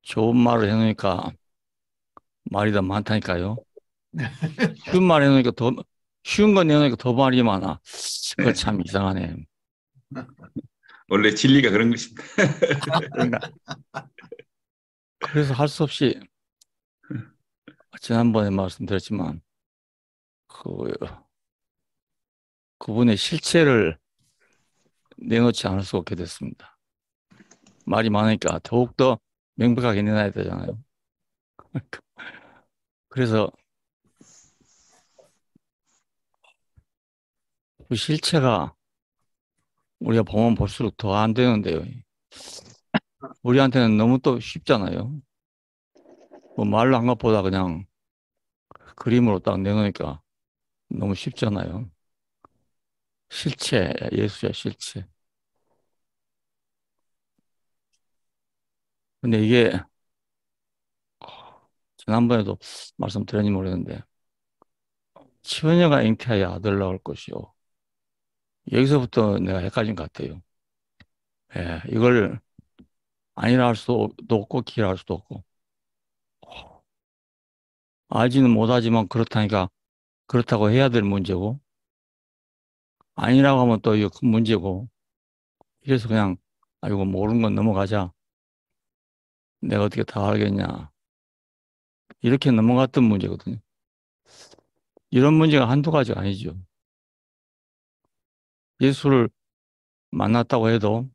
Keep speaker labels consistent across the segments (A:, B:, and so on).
A: 좋은 말을 해놓으니까 말이 더 많다니까요. 쉬운 말 해놓으니까 쉬운 건 해놓으니까 더 말이 많아. 그거 참 이상하네.
B: 원래 진리가 그런 것입니다.
A: 그러니까, 그래서 할 수 없이, 지난번에 말씀드렸지만, 그, 그분의 실체를 내놓지 않을 수 없게 됐습니다. 말이 많으니까 더욱더 명백하게 내놔야 되잖아요. 그래서 그 실체가 우리가 보면 볼수록 더 안 되는데요. 우리한테는 너무 또 쉽잖아요. 뭐 말로 한 것보다 그냥 그림으로 딱 내놓으니까 너무 쉽잖아요. 실체, 예수야, 실체. 근데 이게 지난번에도 말씀드렸는지 모르겠는데, 치원녀가 잉태하여 아들 낳을 것이요. 여기서부터 내가 헷갈린 것 같아요. 예, 이걸 아니라 할 수도 없고, 기라 할 수도 없고. 알지는 못하지만 그렇다니까, 그렇다고 해야 될 문제고, 아니라고 하면 또 이거 큰 문제고, 이래서 그냥, 이거 모르는 건 넘어가자. 내가 어떻게 다 알겠냐. 이렇게 넘어갔던 문제거든요. 이런 문제가 한두 가지가 아니죠. 예수를 만났다고 해도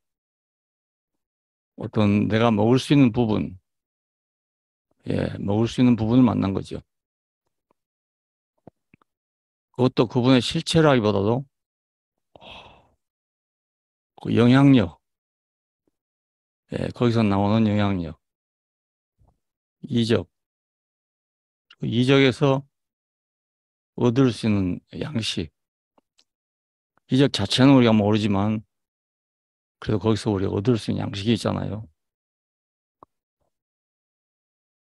A: 어떤 내가 먹을 수 있는 부분, 먹을 수 있는 부분을 만난 거죠. 그것도 그분의 실체라기보다도 그 영향력, 거기서 나오는 영향력, 이적, 그 이적에서 얻을 수 있는 양식. 이적 자체는 우리가 모르지만 그래도 거기서 우리가 얻을 수 있는 양식이 있잖아요.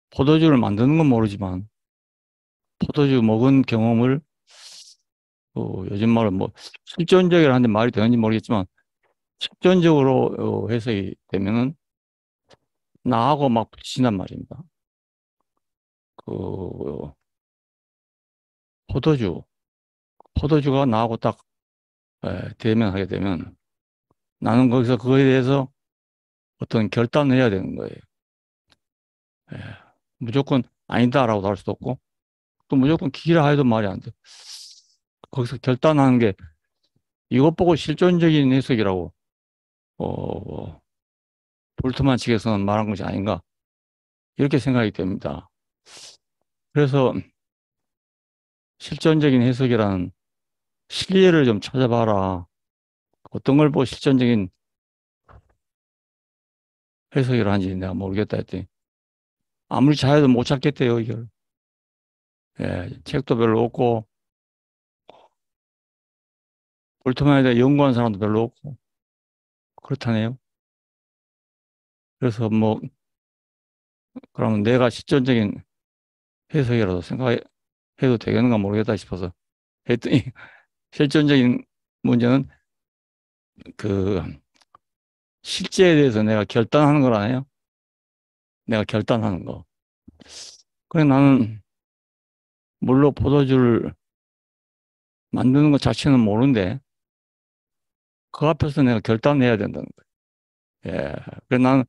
A: 포도주를 만드는 건 모르지만 포도주 먹은 경험을 요즘 말로 뭐 실존적이라는데 말이 되는지 모르겠지만 실존적으로 해석이 되면은 나하고 막 부딪힌단 말입니다. 그 포도주, 포도주가 나하고 딱 대면하게 되면 나는 거기서 그거에 대해서 어떤 결단을 해야 되는 거예요. 예, 무조건 아니다라고 할 수도 없고 또 무조건 기라 해도 말이 안 돼. 거기서 결단하는 게 이것 보고 실존적인 해석이라고 볼트만 측에서는 말한 것이 아닌가 이렇게 생각이 됩니다. 그래서 실존적인 해석이라는 실리를 좀 찾아봐라. 어떤 걸 보고 실존적인 해석이라 하는지 내가 모르겠다 했더니 아무리 잘해도 못 찾겠대요, 이걸. 책도 별로 없고 볼트만에 대해 연구한 사람도 별로 없고 그렇다네요. 그래서 뭐 그러면 내가 실존적인 해석이라도 생각해도 되겠는가 모르겠다 싶어서 했더니 실존적인 문제는 그 실제에 대해서 내가 결단하는 거라네요. 내가 결단하는 거. 그래 나는 물론 포도주를 만드는 것 자체는 모르는데 그 앞에서 내가 결단해야 된다는 거예요. 그래 나는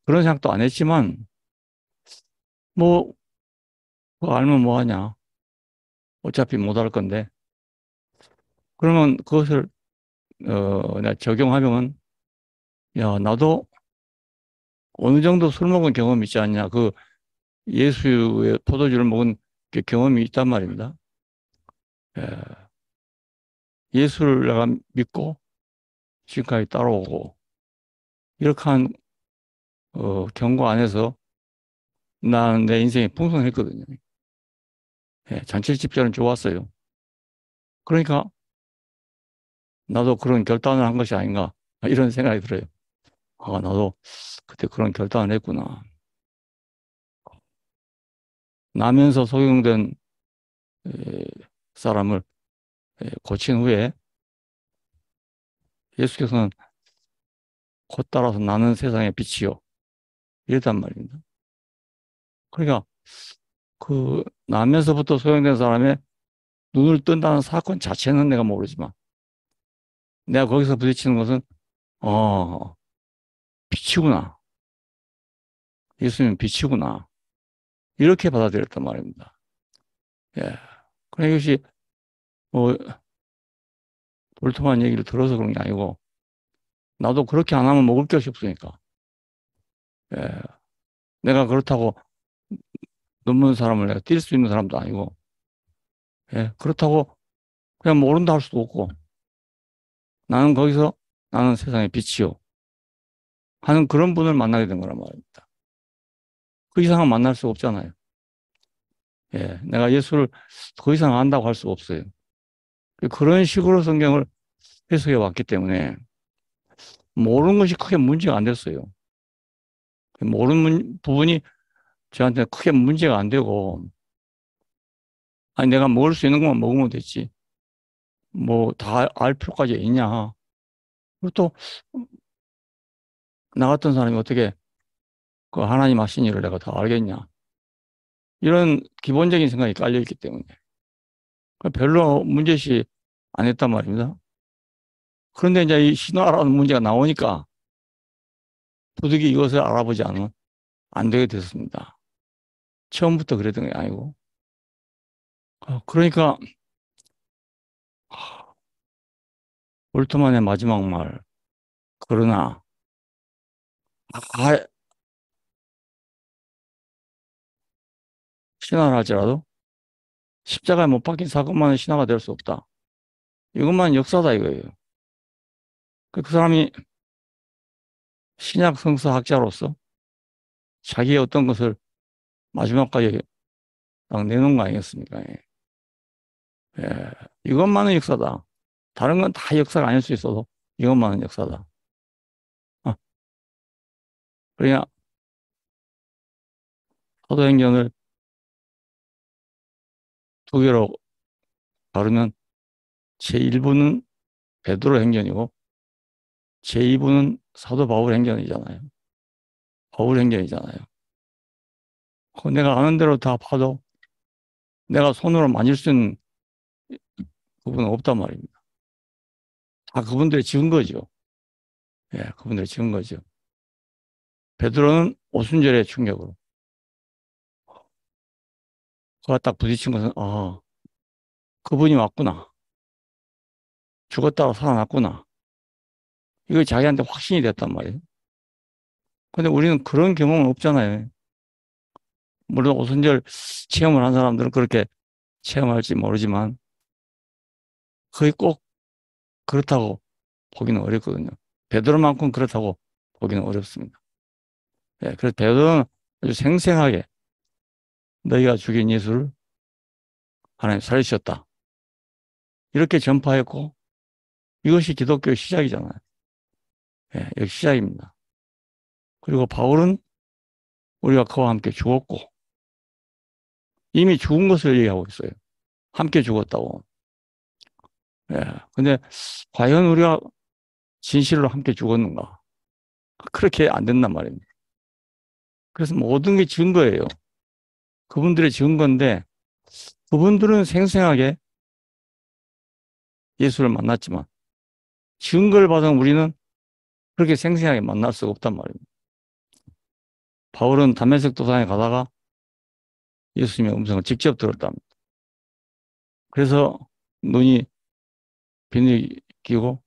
A: 그런 생각도 안 했지만 뭐 그거 알면 뭐 하냐. 어차피 못 할 건데. 그러면 그것을 내가 적용하면 야 나도 어느 정도 술 먹은 경험이 있지 않냐. 그 예수의 포도주를 먹은 그 경험이 있단 말입니다. 예, 예수를 내가 믿고 지금까지 따라오고 이렇게 한 경고 안에서 난 내 인생이 풍성했거든요. 잔치 집사는 좋았어요. 그러니까 나도 그런 결단을 한 것이 아닌가 이런 생각이 들어요. 나도 그때 그런 결단을 했구나. 나면서 속용된 에, 사람을 고친 후에 예수께서는 곧 따라서 나는 세상의 빛이요. 이랬단 말입니다. 그러니까 그 나면서부터 소용된 사람의 눈을 뜬다는 사건 자체는 내가 모르지만 내가 거기서 부딪히는 것은 어 빛이구나. 예수님은 빛이구나. 이렇게 받아들였단 말입니다. 예. 그러니까 이것이 뭐 볼트만 얘기를 들어서 그런 게 아니고 나도 그렇게 안 하면 먹을 것이 없으니까. 예. 내가 그렇다고 넘는 사람을 내가 뛸 수 있는 사람도 아니고 예. 그렇다고 그냥 모른다 할 수도 없고 나는 거기서 나는 세상의 빛이요 하는 그런 분을 만나게 된 거란 말입니다. 그 이상은 만날 수 없잖아요. 예. 내가 예수를 더 이상 안다고 할 수 없어요. 그런 식으로 성경을 해석해 왔기 때문에 모르는 것이 크게 문제가 안 됐어요. 모르는 부분이 저한테 크게 문제가 안 되고, 아니, 내가 먹을 수 있는 것만 먹으면 됐지. 뭐, 다 알 필요까지 있냐. 그리고 또, 나 같은 사람이 어떻게 그 하나님 하신 일을 내가 다 알겠냐. 이런 기본적인 생각이 깔려있기 때문에. 별로 문제시 안 했단 말입니다. 그런데 이제 이 신화라는 문제가 나오니까 부득이 이것을 알아보지 않으면 안 되게 됐습니다. 처음부터 그랬던 게 아니고. 그러니까, 볼트만의 마지막 말. 그러나, 아, 신화를 할지라도 십자가에 못 박힌 사건만은 신화가 될 수 없다. 이것만 역사다 이거예요. 그 사람이 신약 성서학자로서 자기의 어떤 것을 마지막까지 딱 내놓은 거 아니겠습니까? 예. 예. 이것만은 역사다. 다른 건 다 역사가 아닐 수 있어도 이것만은 역사다. 아, 그러냐 사도행전을 두 개로 다루면 제1부는 베드로 행전이고 제2부는 사도 바울 행전이잖아요. 바울 행전이잖아요. 내가 아는 대로 다 봐도 내가 손으로 만질 수 있는 부분은 없단 말입니다. 다 그분들이 지은 거죠. 예, 그분들이 지은 거죠. 베드로는 오순절의 충격으로 그가 딱 부딪힌 것은 그분이 왔구나. 죽었다가 살아났구나. 이거 자기한테 확신이 됐단 말이에요. 근데 우리는 그런 경험은 없잖아요. 물론 오순절 체험을 한 사람들은 그렇게 체험할지 모르지만 거의 꼭 그렇다고 보기는 어렵거든요. 베드로만큼 그렇다고 보기는 어렵습니다. 예, 그래서 베드로는 아주 생생하게 너희가 죽인 예수를 하나님 살리셨다. 이렇게 전파했고 이것이 기독교의 시작이잖아요. 예, 여기 시작입니다. 그리고 바울은 우리가 그와 함께 죽었고 이미 죽은 것을 얘기하고 있어요. 함께 죽었다고. 예. 근데 과연 우리가 진실로 함께 죽었는가? 그렇게 안 된단 말입니다. 그래서 모든 게 증거예요. 그분들의 증거인데 그분들은 생생하게 예수를 만났지만 증거를 받은 우리는 그렇게 생생하게 만날 수가 없단 말입니다. 바울은 다메섹 도상에 가다가 예수님의 음성을 직접 들었답니다. 그래서 눈이 빛이 끼고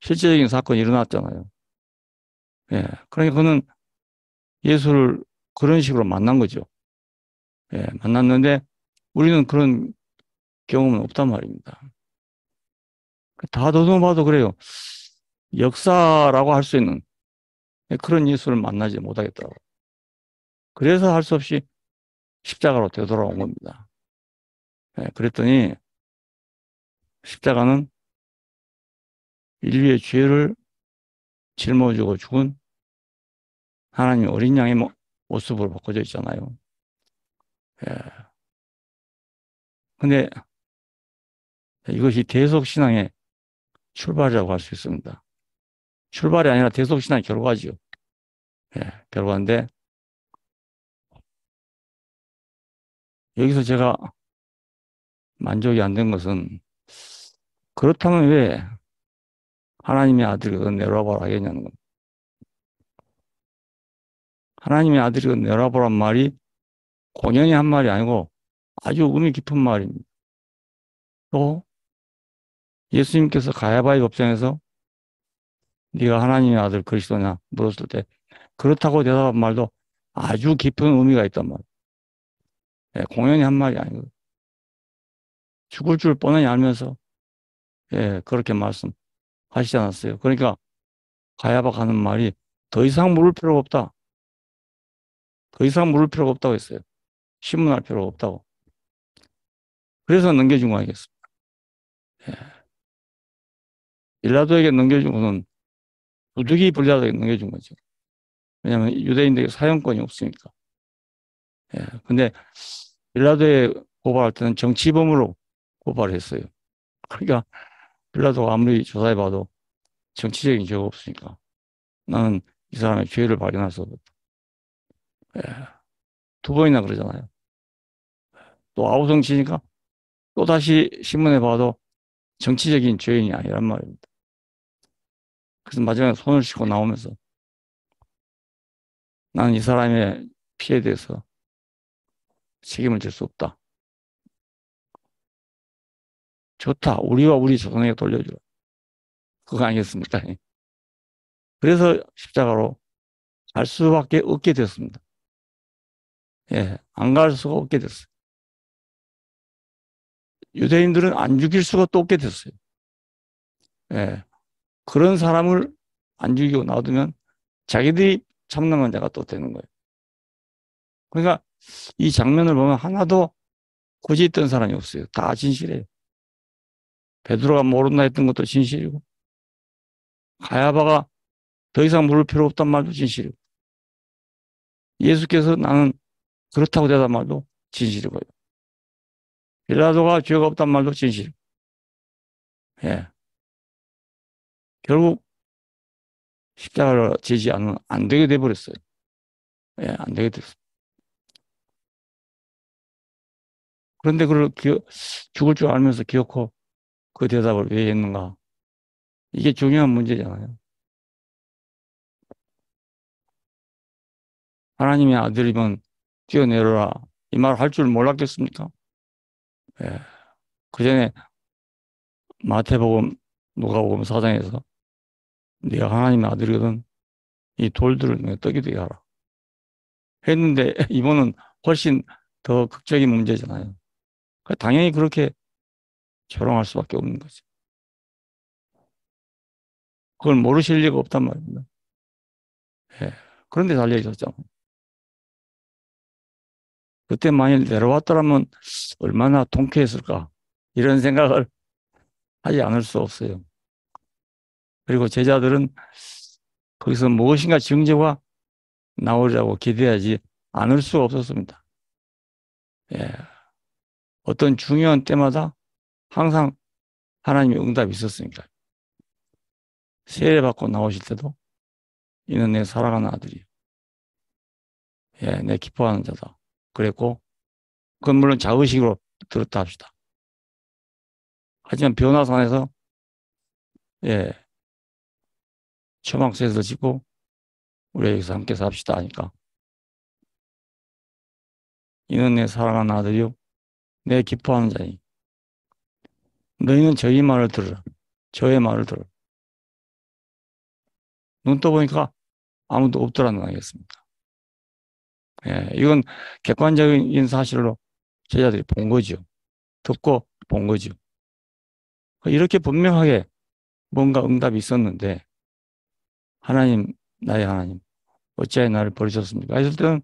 A: 실제적인 사건이 일어났잖아요. 예. 그러니까 그는 예수를 그런 식으로 만난 거죠. 예. 만났는데 우리는 그런 경험은 없단 말입니다. 다 더듬어봐도 그래요. 역사라고 할 수 있는 그런 예수를 만나지 못하겠다고. 그래서 할 수 없이 십자가로 되돌아온 겁니다. 예. 그랬더니 십자가는 인류의 죄를 짊어지고 죽은 하나님 어린 양의 모습으로 바꿔져 있잖아요. 예. 근데 이것이 대속신앙의 출발이라고 할 수 있습니다. 출발이 아니라 대속신앙의 결과지요. 예, 결과인데 여기서 제가 만족이 안 된 것은 그렇다면 왜 하나님의 아들이거든 내려와보라 하겠냐는 겁니다. 하나님의 아들이거든 내려와보란 말이 공연히 한 말이 아니고 아주 의미 깊은 말입니다. 또 예수님께서 가야바의 법정에서 네가 하나님의 아들 그리스도냐 물었을 때 그렇다고 대답한 말도 아주 깊은 의미가 있단 말이에요. 예, 공연히 한 말이 아니고 죽을 줄 뻔히 알면서 예, 그렇게 말씀하시지 않았어요. 그러니까 가야바 가는 말이 더 이상 물을 필요가 없다. 더 이상 물을 필요가 없다고 했어요. 신문할 필요가 없다고. 그래서 넘겨준 거 아니겠습니까? 예. 빌라도에게 넘겨준 것은 부득이 빌라도에게 넘겨준 거죠. 왜냐하면 유대인들에게 사형권이 없으니까. 예. 근데 빌라도에 고발할 때는 정치범으로 고발했어요. 그러니까 빌라도가 아무리 조사해봐도 정치적인 죄가 없으니까 나는 이 사람의 죄를 발견할 수 없다. 예. 두 번이나 그러잖아요. 또 아우성치니까 또 다시 신문에 봐도 정치적인 죄인이 아니란 말입니다. 그래서 마지막에 손을 씻고 나오면서 나는 이 사람의 피해에 대해서 책임을 질 수 없다. 좋다. 우리와 우리 조상에게 돌려주라. 그거 아니겠습니까? 그래서 십자가로 갈 수밖에 없게 됐습니다. 예, 안 갈 수가 없게 됐어요. 유대인들은 안 죽일 수가 또 없게 됐어요. 예, 그런 사람을 안 죽이고 놔두면 자기들이 참남한 자가 또 되는 거예요. 그러니까 이 장면을 보면 하나도 고지 있던 사람이 없어요. 다 진실해요. 베드로가 모른다 했던 것도 진실이고 가야바가 더 이상 물을 필요 없단 말도 진실이고 예수께서 나는 그렇다고 대답한 말도 진실이고요. 빌라도가 죄가 없단 말도 진실이고 예. 결국 십자가를 지지 않으면 안 되게 돼버렸어요. 예, 안 되게 됐어요. 그런데 그걸 죽을 줄 알면서 기어코 그 대답을 왜 했는가? 이게 중요한 문제잖아요. 하나님의 아들이면 뛰어내려라. 이 말 할 줄 몰랐겠습니까? 예. 그 전에 마태복음, 누가복음 4장에서 네가 하나님의 아들이거든 이 돌들을 내가 떡이 되게 하라. 했는데 이번은 훨씬 더 극적인 문제잖아요. 당연히 그렇게 조롱할 수밖에 없는 거죠. 그걸 모르실 리가 없단 말입니다. 예. 그런데 달려 있었잖아요. 그때 만일 내려왔더라면 얼마나 통쾌했을까. 이런 생각을 하지 않을 수 없어요. 그리고 제자들은 거기서 무엇인가 증거가 나오리라고 기대하지 않을 수 없었습니다. 예. 어떤 중요한 때마다 항상 하나님의 응답이 있었으니까. 세례받고 나오실 때도 이는 내 사랑하는 아들이요. 예, 내 기뻐하는 자다. 그랬고, 그건 물론 자의식으로 들었다 합시다. 하지만 변화산에서, 예, 초막새도 짓고, 우리 여기서 함께 삽시다 하니까. 이는 내 사랑하는 아들이요. 내 기뻐하는 자니. 너희는 저희 말을 들으라. 저의 말을 들으라. 눈 떠보니까 아무도 없더라는 거 아니겠습니까? 예, 이건 객관적인 사실로 제자들이 본 거죠. 듣고 본 거죠. 이렇게 분명하게 뭔가 응답이 있었는데, 하나님, 나의 하나님, 어찌하여 나를 버리셨습니까? 했을 때는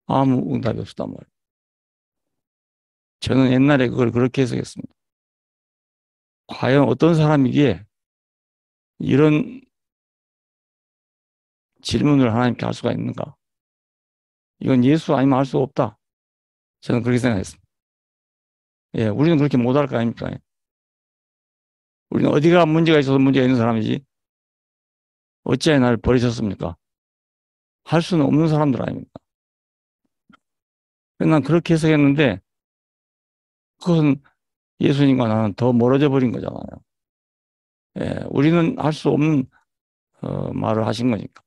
A: 아무 응답이 없었단 말이에요. 저는 옛날에 그걸 그렇게 해석했습니다. 과연 어떤 사람이기에 이런 질문을 하나님께 할 수가 있는가? 이건 예수 아니면 할 수 없다. 저는 그렇게 생각했습니다. 예, 우리는 그렇게 못할 거 아닙니까? 우리는 어디가 문제가 있어서 문제가 있는 사람이지 어찌하여 나를 버리셨습니까? 할 수는 없는 사람들 아닙니까? 난 그렇게 해석했는데 그건 예수님과 나는 더 멀어져 버린 거잖아요. 예, 우리는 할 수 없는 말을 하신 거니까.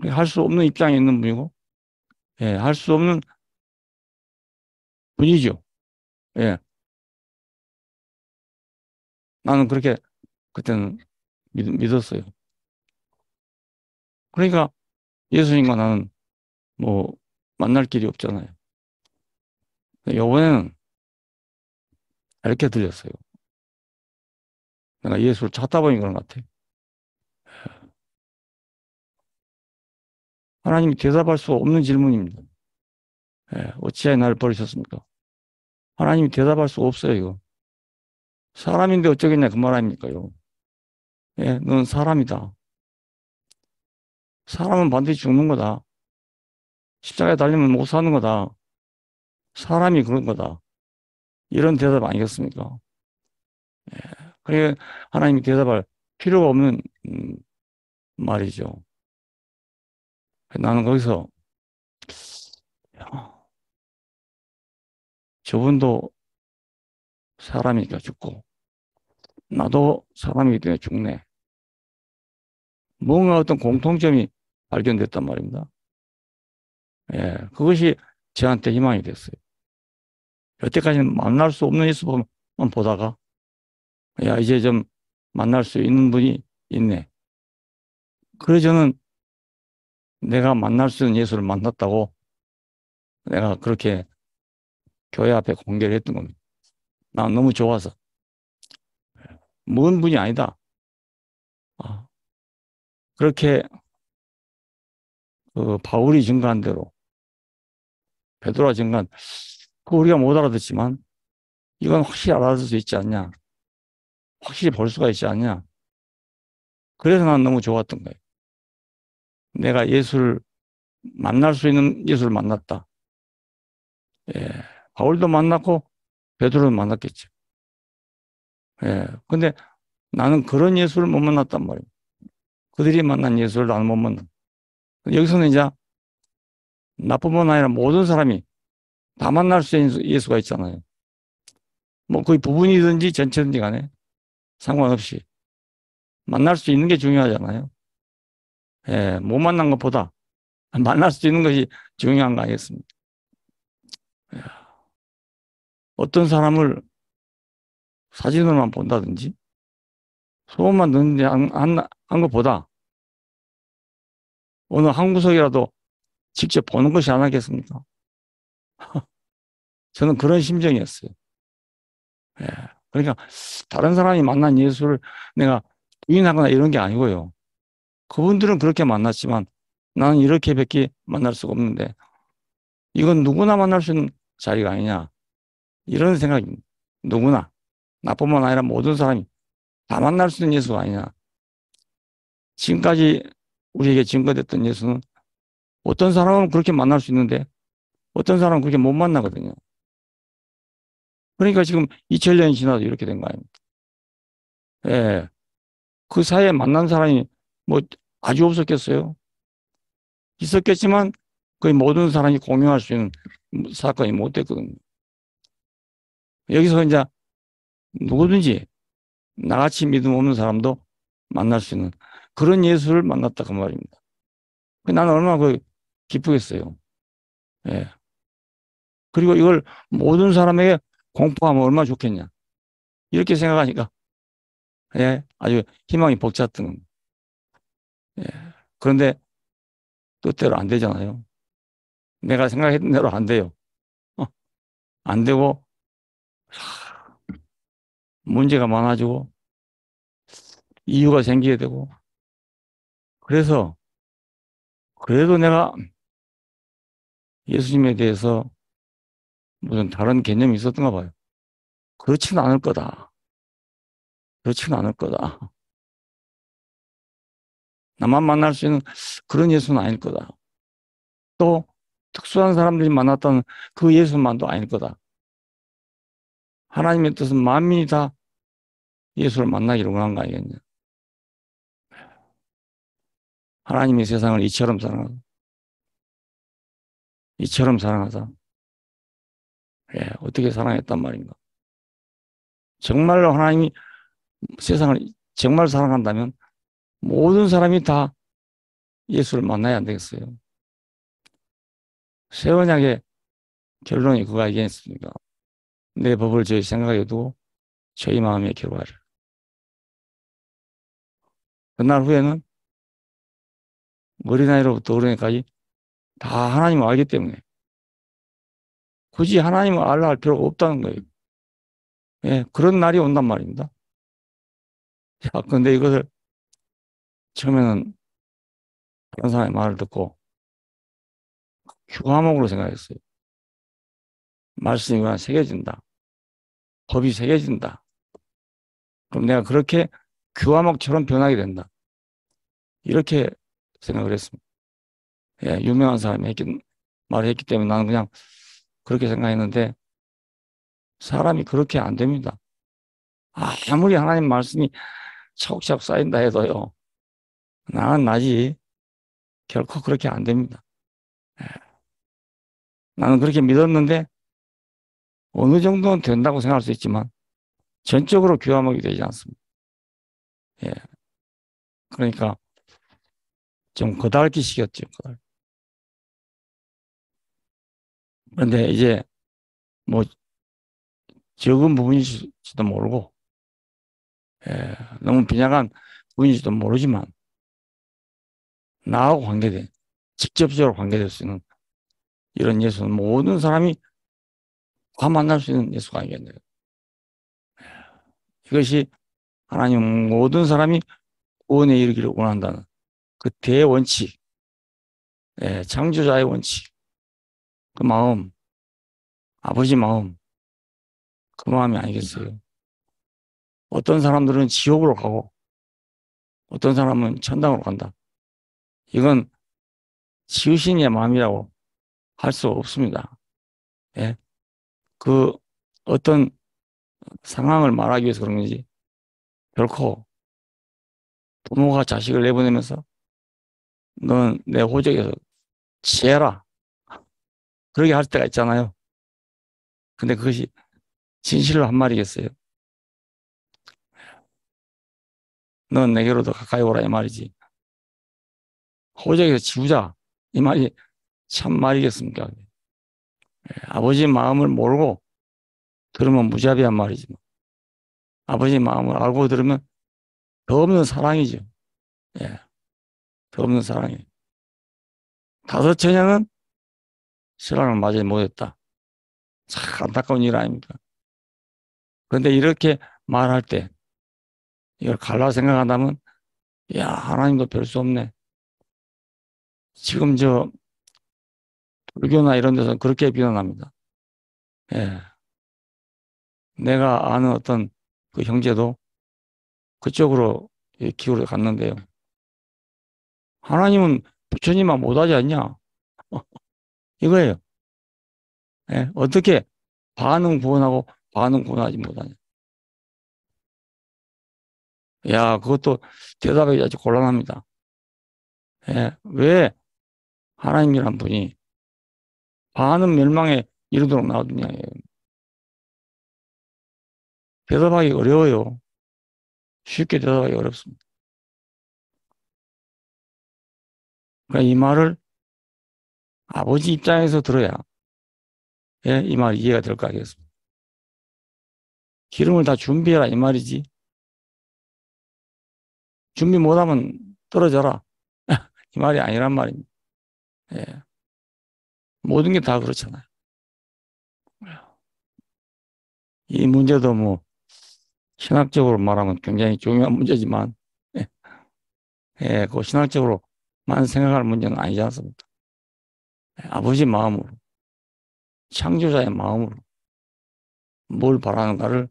A: 할 수 없는 입장에 있는 분이고, 예, 할 수 없는 분이죠. 예, 나는 그렇게 그때는 믿었어요. 그러니까 예수님과 나는 뭐 만날 길이 없잖아요. 이번에는 이렇게 들렸어요. 내가 예수를 찾다 보니 그런 것 같아요. 하나님이 대답할 수 없는 질문입니다. 예, 어찌하여 나를 버리셨습니까? 하나님이 대답할 수 없어요, 이거. 사람인데 어쩌겠냐, 그 말 아닙니까요? 예, 넌 사람이다. 사람은 반드시 죽는 거다. 십자가에 달리면 못 사는 거다. 사람이 그런 거다. 이런 대답 아니겠습니까? 그래, 하나님이 대답할 필요가 없는, 말이죠. 나는 거기서, 야, 저분도 사람이니까 죽고, 나도 사람이기 때문에 죽네. 뭔가 어떤 공통점이 발견됐단 말입니다. 예, 그것이 저한테 희망이 됐어요. 여태까지는 만날 수 없는 예수만 보다가, 야, 이제 좀 만날 수 있는 분이 있네. 그래서 저는 내가 만날 수 있는 예수를 만났다고 내가 그렇게 교회 앞에 공개를 했던 겁니다. 난 너무 좋아서. 먼 분이 아니다. 아, 그렇게 그 바울이 증거한 대로 베드로가 증거한 그 우리가 못 알아듣지만 이건 확실히 알아들 수 있지 않냐. 확실히 볼 수가 있지 않냐. 그래서 난 너무 좋았던 거예요. 내가 예수를 만날 수 있는 예수를 만났다. 예. 바울도 만났고 베드로는 만났겠죠. 예. 근데 나는 그런 예수를 못 만났단 말이에요. 그들이 만난 예수를 나는 못 만난. 여기서는 이제 나뿐만 아니라 모든 사람이 다 만날 수 있는 예수가 있잖아요. 뭐 거의 부분이든지 전체든지 간에 상관없이 만날 수 있는 게 중요하잖아요. 예, 못 만난 것보다 만날 수 있는 것이 중요한 거 아니겠습니까? 예, 어떤 사람을 사진으로만 본다든지 소문만 듣는지 한 것보다 어느 한 구석이라도 직접 보는 것이 안 하겠습니까? 저는 그런 심정이었어요. 예, 그러니까 다른 사람이 만난 예수를 내가 부인하거나 이런 게 아니고요. 그분들은 그렇게 만났지만 나는 이렇게밖에 만날 수가 없는데 이건 누구나 만날 수 있는 자리가 아니냐. 이런 생각입니다. 누구나. 나뿐만 아니라 모든 사람이 다 만날 수 있는 예수가 아니냐. 지금까지 우리에게 증거됐던 예수는 어떤 사람은 그렇게 만날 수 있는데 어떤 사람은 그렇게 못 만나거든요. 그러니까 지금 2000년이 지나도 이렇게 된 거 아닙니까? 예. 그 사이에 만난 사람이 뭐 아주 없었겠어요? 있었겠지만 거의 모든 사람이 공유할 수 있는 사건이 못 됐거든요. 여기서 이제 누구든지 나같이 믿음 없는 사람도 만날 수 있는 그런 예수를 만났다 그 말입니다. 나는 얼마나 그 기쁘겠어요. 예. 그리고 이걸 모든 사람에게 공포하면 얼마나 좋겠냐. 이렇게 생각하니까 예, 아주 희망이 벅찼던 겁니다. 예. 그런데 뜻대로 안 되잖아요. 내가 생각했던 대로 안 돼요. 어, 안 되고 문제가 많아지고 이유가 생기게 되고 그래서 그래도 내가 예수님에 대해서 무슨 다른 개념이 있었던가 봐요. 그렇지는 않을 거다. 그렇지는 않을 거다. 나만 만날 수 있는 그런 예수는 아닐 거다. 또 특수한 사람들이 만났던 그 예수만도 아닐 거다. 하나님의 뜻은 만민이 다 예수를 만나기를 원한 거 아니겠냐. 하나님이 세상을 이처럼 사랑하다. 이처럼 사랑하다. 예, 어떻게 사랑했단 말인가. 정말로 하나님이 세상을 정말 사랑한다면 모든 사람이 다 예수를 만나야 안 되겠어요. 새 언약의 결론이 그거 아니겠습니까? 내 법을 저희 생각에 두고 저희 마음에 기록하라. 그날 후에는 어린아이로부터 어른애까지 다 하나님을 알기 때문에 굳이 하나님을 알라 할 필요가 없다는 거예요. 예, 그런 날이 온단 말입니다. 자, 근데 이것을 처음에는 다른 사람의 말을 듣고 교과목으로 생각했어요. 말씀이 그냥 새겨진다. 법이 새겨진다. 그럼 내가 그렇게 교과목처럼 변하게 된다. 이렇게 생각을 했습니다. 예, 유명한 사람이 말을 했기 때문에 나는 그냥 그렇게 생각했는데 사람이 그렇게 안 됩니다. 아무리 하나님 말씀이 차곡차곡 쌓인다 해도요. 나는 나지. 결코 그렇게 안 됩니다. 예, 나는 그렇게 믿었는데 어느 정도는 된다고 생각할 수 있지만 전적으로 교화목이 되지 않습니다. 예, 그러니까 좀 거달기 식이었죠. 그런데 이제 뭐 적은 부분일지도 모르고 너무 빈약한 부분일지도 모르지만 나하고 관계된 직접적으로 관계될 수 있는 이런 예수는 모든 사람이 다 만날 수 있는 예수가 아니겠네요. 이것이 하나님 모든 사람이 구원에 이르기를 원한다는 그 대원칙, 창조자의 원칙, 그 마음, 아버지 마음, 그 마음이 아니겠어요. 어떤 사람들은 지옥으로 가고 어떤 사람은 천당으로 간다. 이건 지으신의 마음이라고 할 수 없습니다. 예. 그 어떤 상황을 말하기 위해서 그런 건지 결코 부모가 자식을 내보내면서 넌 내 호적에서 지혜라. 그렇게 할 때가 있잖아요. 근데 그것이 진실로 한 말이겠어요. 넌 내게로 더 가까이 오라 이 말이지. 호적에서 지우자 이 말이 참 말이겠습니까? 아버지 마음을 모르고 들으면 무자비한 말이지. 아버지 마음을 알고 들으면 더 없는 사랑이죠. 예, 더 없는 사랑이. 다섯 처녀는 신랑을 맞이 못했다. 참 안타까운 일 아닙니까? 그런데 이렇게 말할 때 이걸 갈라 생각한다면 야 하나님도 별 수 없네. 지금 저 불교나 이런 데서 그렇게 비난합니다. 예, 내가 아는 어떤 그 형제도 그쪽으로 기울어 갔는데요. 하나님은 부처님만 못하지 않냐? 이거예요. 예, 어떻게 반은 구원하고 반은 구원하지 못하냐? 야, 그것도 대답하기 아주 곤란합니다. 예, 왜 하나님이란 분이 반은 멸망에 이르도록 놔두냐? 대답하기 어려워요. 쉽게 대답하기 어렵습니다. 그러니까 이 말을 아버지 입장에서 들어야 예, 이 말이 이해가 될 거 아니겠습니까? 기름을 다 준비해라 이 말이지. 준비 못하면 떨어져라. 이 말이 아니란 말입니다. 예, 모든 게 다 그렇잖아요. 이 문제도 뭐 신학적으로 말하면 굉장히 중요한 문제지만 예, 그 신학적으로만 생각할 문제는 아니지 않습니까? 아버지 마음으로 창조자의 마음으로 뭘 바라는가를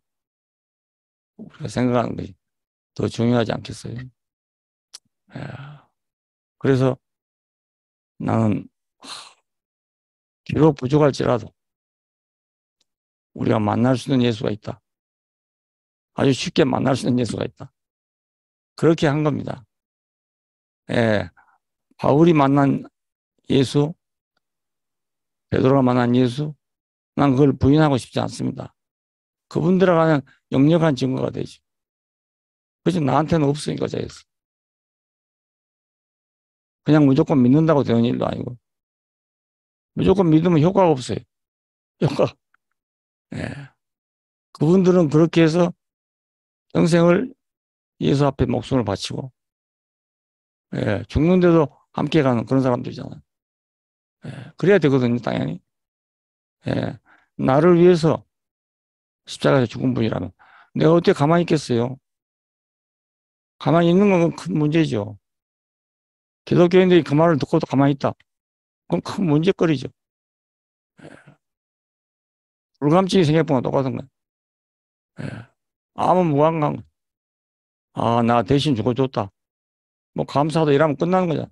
A: 우리가 생각하는 것이 더 중요하지 않겠어요? 예, 그래서 나는 비록 부족할지라도 우리가 만날 수 있는 예수가 있다. 아주 쉽게 만날 수 있는 예수가 있다. 그렇게 한 겁니다. 예, 바울이 만난 예수, 베드로가 만난 예수, 난 그걸 부인하고 싶지 않습니다. 그분들에게는 역력한 증거가 되죠. 그래서 나한테는 없으니까 저였어. 그냥 무조건 믿는다고 되는 일도 아니고 무조건 믿으면 효과가 없어요. 효과. 예. 그분들은 그렇게 해서 평생을 예수 앞에 목숨을 바치고 예. 죽는데도 함께 가는 그런 사람들이잖아요. 예. 그래야 되거든요, 당연히. 예. 나를 위해서 십자가에서 죽은 분이라면 내가 어떻게 가만히 있겠어요? 가만히 있는 건 큰 문제죠. 기독교인들이 그 말을 듣고도 가만히 있다. 그건 큰 문제거리죠. 불감증이 생각보다 똑같은 거예요. 예. 아무 무관감. 아, 나 대신 죽어줬다. 뭐 감사하다 이러면 끝나는 거잖아.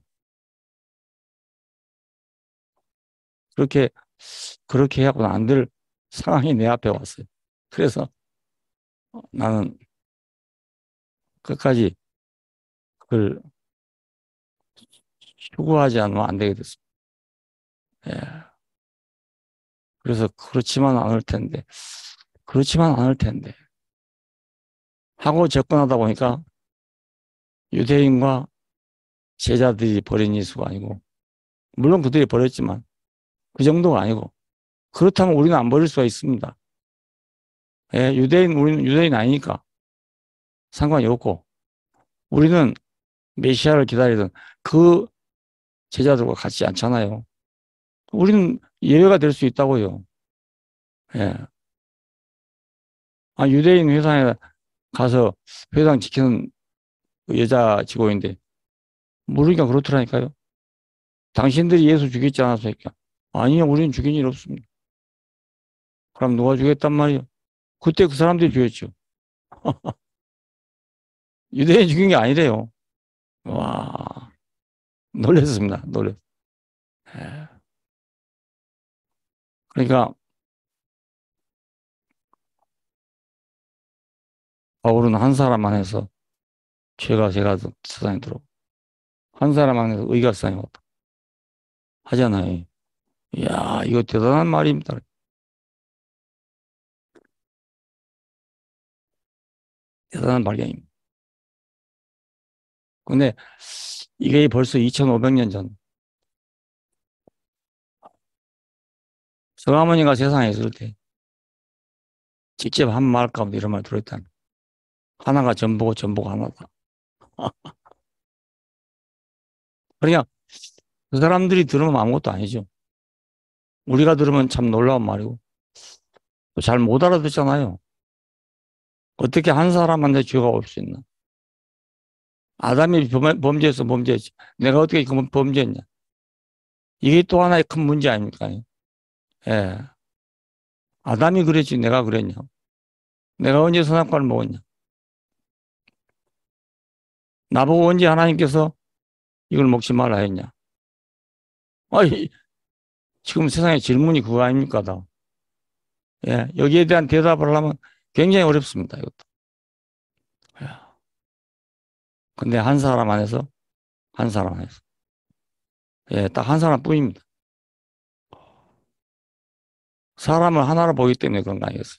A: 그렇게, 그렇게 해갖고는 안 될 상황이 내 앞에 왔어요. 그래서 나는 끝까지 그걸 추구하지 않으면 안 되게 됐습니다. 예. 그래서 그렇지만 않을 텐데, 그렇지만 않을 텐데. 하고 접근하다 보니까 유대인과 제자들이 버린 예수가 아니고, 물론 그들이 버렸지만 그 정도가 아니고, 그렇다면 우리는 안 버릴 수가 있습니다. 예, 우리는 유대인 아니니까 상관이 없고, 우리는 메시아를 기다리던 그 제자들과 같지 않잖아요. 우리는 예외가 될 수 있다고요. 예. 아, 유대인 회당에 가서 회당 지키는 그 여자 직원인데, 모르니까 그렇더라니까요. 당신들이 예수 죽였지 않았습니까? 아니요, 우리는 죽인 일 없습니다. 그럼 누가 죽였단 말이요? 그때 그 사람들이 죽였죠. 유대인 죽인 게 아니래요. 와, 놀랐습니다. 놀랐. 예. 그러니까 바울은 한 사람 안에서 죄가 제가 세상에 들어. 한 사람 안에서 의가 세상에 왔다. 하잖아요. 이야, 이거 대단한 말입니다. 대단한 발견입니다. 근데 이게 벌써 2500년 전 서가모니가 세상에 있을 때 직접 한 말 가운데 이런 말 들었다는 하나가 전부고 전부가 하나다. 그러니까 그 사람들이 들으면 아무것도 아니죠. 우리가 들으면 참 놀라운 말이고 잘 못 알아듣잖아요. 어떻게 한 사람한테 죄가 올 수 있나? 아담이 범죄해서 범죄했지. 내가 어떻게 그 범죄했냐? 이게 또 하나의 큰 문제 아닙니까? 예. 아담이 그랬지 내가 그랬냐? 내가 언제 선악과를 먹었냐? 나보고 언제 하나님께서 이걸 먹지 말라 했냐? 아이, 지금 세상에 질문이 그거 아닙니까? 다. 예. 여기에 대한 대답을 하려면 굉장히 어렵습니다. 이것도. 예. 근데 한 사람 안에서, 한 사람 안에서. 예, 딱 한 사람 뿐입니다. 사람을 하나로 보기 때문에 그런 거 아니겠어요?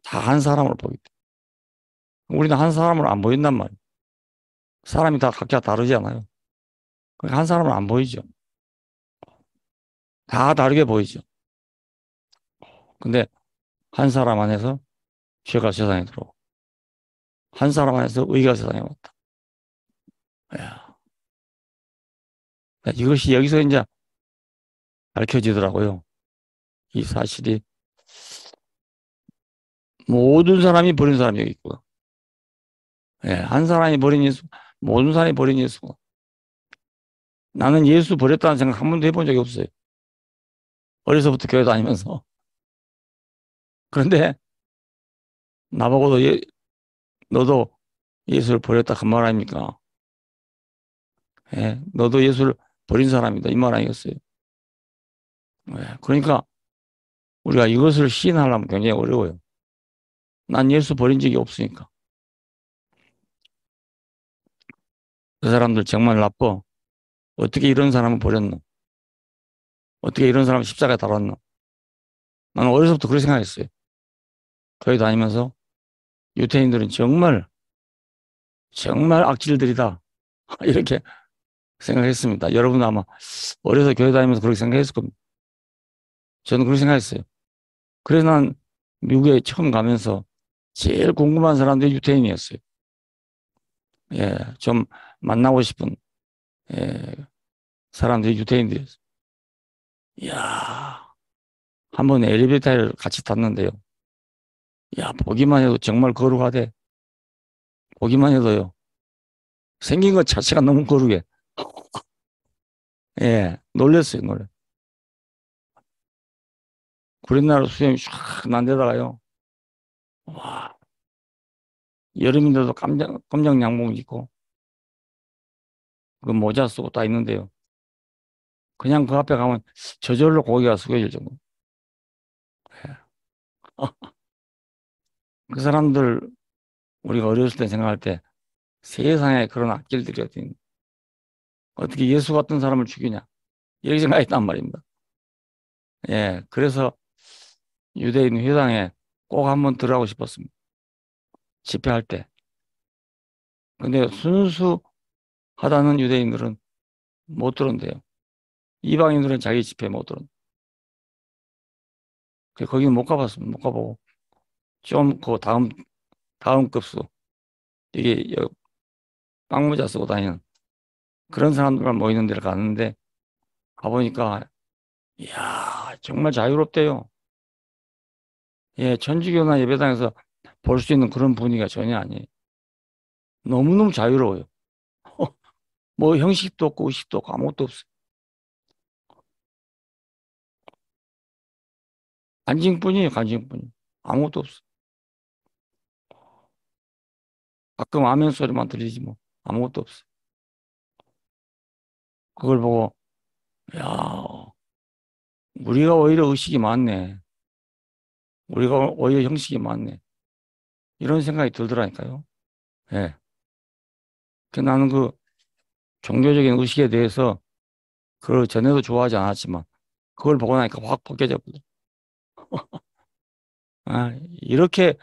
A: 다 한 사람으로 보기 때문에. 우리는 한 사람으로 안 보인단 말이에요. 사람이 다 각자 다르잖아요. 그러니까 한 사람은 안 보이죠. 다 다르게 보이죠. 근데 한 사람 안에서 죄가 세상에 들어오고, 한 사람 안에서 의가 세상에 왔다. 야, 이것이 여기서 이제 밝혀지더라고요. 이 사실이 모든 사람이 버린 사람이 여기 있구나. 예, 한 사람이 버린 예수, 모든 사람이 버린 예수구나. 나는 예수 버렸다는 생각 한 번도 해본 적이 없어요. 어려서부터 교회 다니면서. 그런데 나보고도 너도 예수를 버렸다 그 말 아닙니까? 예, 너도 예수를 버린 사람이다 이 말 아니겠어요? 예, 그러니까 우리가 이것을 시인하려면 굉장히 어려워요. 난 예수 버린 적이 없으니까. 그 사람들 정말 나빠. 어떻게 이런 사람을 버렸노? 어떻게 이런 사람을 십자가에 달았노? 나는 어려서부터 그렇게 생각했어요. 교회 다니면서 유태인들은 정말 악질들이다. 이렇게 생각했습니다. 여러분 아마 어려서 교회 다니면서 그렇게 생각했을 겁니다. 저는 그렇게 생각했어요. 그래서 난 미국에 처음 가면서 제일 궁금한 사람들이 유태인이었어요. 예, 좀 만나고 싶은, 예, 사람들이 유태인들이었어요. 이야, 한번 엘리베이터를 같이 탔는데요. 야, 보기만 해도 정말 거룩하대. 보기만 해도요. 생긴 것 자체가 너무 거룩해. 예, 놀랬어요, 놀래. 구린나루 수염이 쫙 난데다가요. 와, 여름인데도 검정 양복 입고, 그 모자 쓰고 딱 있는데요. 그냥 그 앞에 가면 저절로 고개가 숙여질 정도. 예. 그 사람들, 우리가 어렸을 때 생각할 때 세상에 그런 악질들이 어디 있는, 어떻게 예수 같은 사람을 죽이냐. 이렇게 생각했단 말입니다. 예, 그래서 유대인 회당에 꼭 한번 들어가고 싶었습니다. 집회할 때. 근데 순수하다는 유대인들은 못 들어온대요. 이방인들은 자기 집회 못 들어온대요. 거기는 못 가봤습니다. 못 가보고. 좀 그 다음 급수. 이게 빵 모자 쓰고 다니는 그런 사람들만 모이는 데를 갔는데 가보니까, 이야, 정말 자유롭대요. 예, 천주교나 예배당에서 볼 수 있는 그런 분위기가 전혀 아니에요. 너무너무 자유로워요. 뭐 형식도 없고 의식도 없고 아무것도 없어요. 간증뿐이에요, 간증뿐이. 아무것도 없어. 가끔 아멘 소리만 들리지 뭐. 아무것도 없어. 그걸 보고, 야, 우리가 오히려 의식이 많네. 우리가 오히려 형식이 많네. 이런 생각이 들더라니까요. 예. 나는 그 종교적인 의식에 대해서 그걸 전에도 좋아하지 않았지만 그걸 보고 나니까 확 벗겨졌거든. 아, 이렇게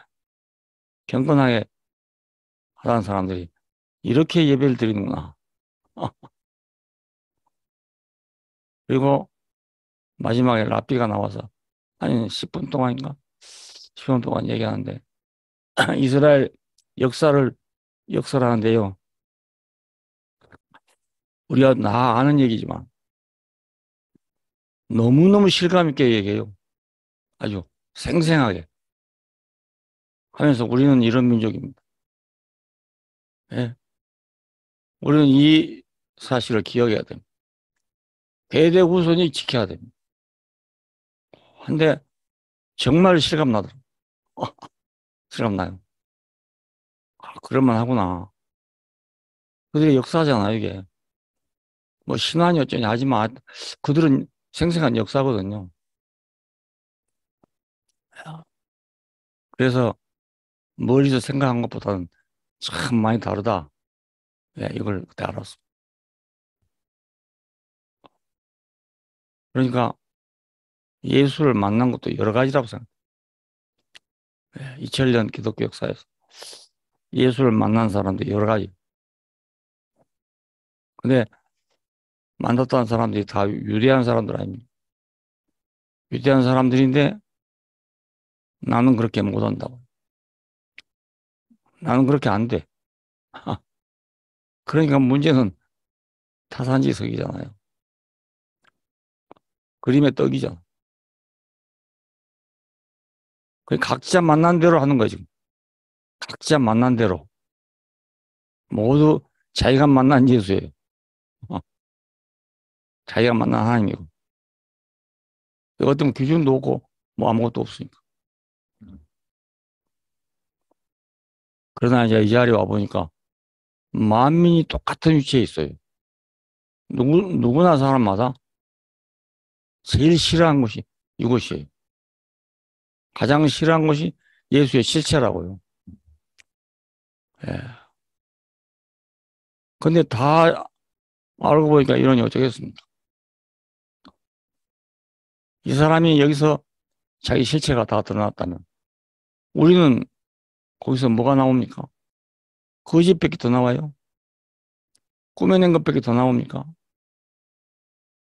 A: 경건하게 하는 사람들이 이렇게 예배를 드리는구나. 그리고 마지막에 랍비가 나와서 한 10분 동안인가? 10분 동안 얘기하는데 이스라엘 역사를 역설하는데요. 우리가 다 아는 얘기지만 너무너무 실감 있게 얘기해요. 아주 생생하게 하면서 우리는 이런 민족입니다. 예. 우리는 이 사실을 기억해야 됩니다. 대대 후손이 지켜야 됩니다. 근데 정말 실감 나더라고요. 실감 나요. 아, 그럴만 하구나. 그들의 역사잖아, 이게. 뭐 신화니 어쩌니 하지만 그들은 생생한 역사거든요. 그래서 멀리서 생각한 것보다는 참 많이 다르다. 예, 이걸 그때 알았어. 그러니까 예수를 만난 것도 여러 가지라고 생각해요. 예, 2000년 기독교 역사에서 예수를 만난 사람도 여러 가지. 근데 만났던 사람들이 다 유대한 사람들 아닙니까? 유대한 사람들인데 나는 그렇게 못한다고. 나는 그렇게 안 돼. 그러니까 문제는 타산지석이잖아요. 그림의 떡이잖아. 그 각자 만난 대로 하는 거지. 각자 만난 대로. 모두 자기가 만난 예수예요. 어, 자기가 만난 하나님이고. 어떤 기준도 없고 뭐 아무것도 없으니까. 그러나 이제 이 자리에 와보니까 만민이 똑같은 위치에 있어요. 누구나 사람마다 제일 싫어하는 것이 이것이에요. 가장 싫어하는 것이 예수의 실체라고요. 예. 근데 다 알고 보니까 이러니 어쩌겠습니까? 이 사람이 여기서 자기 실체가 다 드러났다면 우리는 거기서 뭐가 나옵니까? 거짓밖에 더 나와요? 꾸며낸 것밖에 더 나옵니까?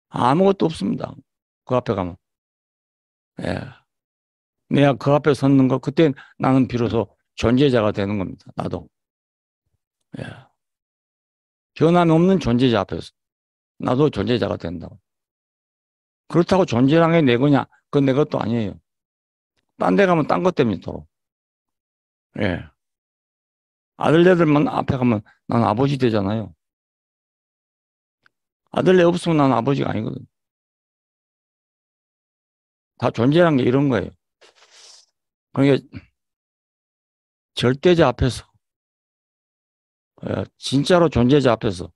A: 아무것도 없습니다. 그 앞에 가면. 예. 내가 그 앞에 섰는 거, 그때 나는 비로소 존재자가 되는 겁니다. 나도. 예. 변함이 없는 존재자 앞에서. 나도 존재자가 된다고. 그렇다고 존재라는 게 내 거냐? 그건 내 것도 아니에요. 딴 데 가면 딴 것 때문에 또. 예. 아들네들만 앞에 가면 난 아버지 되잖아요. 아들네 없으면 난 아버지가 아니거든. 다 존재라는 게 이런 거예요. 그러니까 절대자 앞에서, 진짜로 존재자 앞에서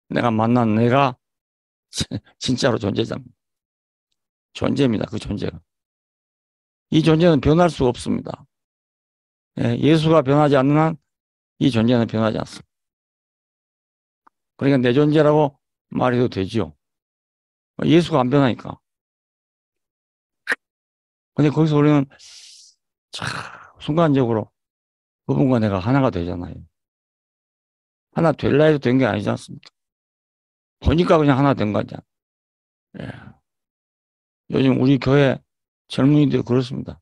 A: 내가 만난 내가 진짜로 존재자입니다. 존재입니다. 그 존재가. 이 존재는 변할 수가 없습니다. 예수가 변하지 않는 한 이 존재는 변하지 않습니다. 그러니까 내 존재라고 말해도 되지요. 예수가 안 변하니까. 근데 거기서 우리는 참 순간적으로 그분과 내가 하나가 되잖아요. 하나 될라 해도 된 게 아니지 않습니까? 보니까 그냥 하나 된 거잖아. 예. 요즘 우리 교회 젊은이들 그렇습니다.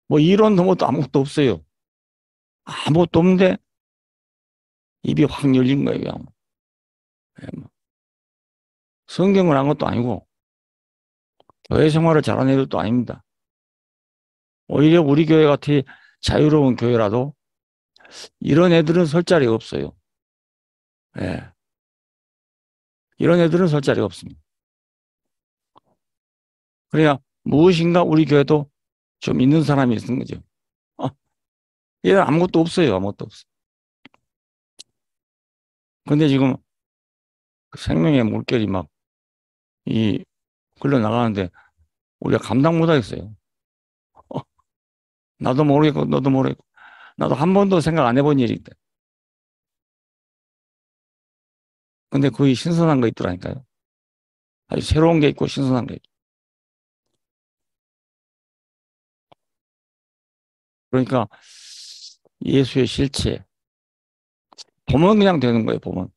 A: 뭐 이론도 뭐도 아무것도 없어요. 아무것도 없는데 입이 확 열린 거예요. 그냥. 예, 뭐. 성경을 한 것도 아니고 교회 생활을 잘하는 애들도 아닙니다. 오히려 우리 교회 같이 자유로운 교회라도 이런 애들은 설 자리가 없어요. 예. 이런 애들은 설 자리가 없습니다. 그러니까 무엇인가 우리 교회도 좀 있는 사람이 있는 거죠. 얘는 아무것도 없어요. 아무것도 없어요. 근데 지금 생명의 물결이 막 이 흘러나가는데 우리가 감당 못 하겠어요. 어, 나도 모르겠고 너도 모르겠고 나도 한 번도 생각 안 해본 일인데. 근데 거의 신선한 거 있더라니까요. 아주 새로운 게 있고 신선한 게 있고. 그러니까 예수의 실체 보면 그냥 되는 거예요. 보면.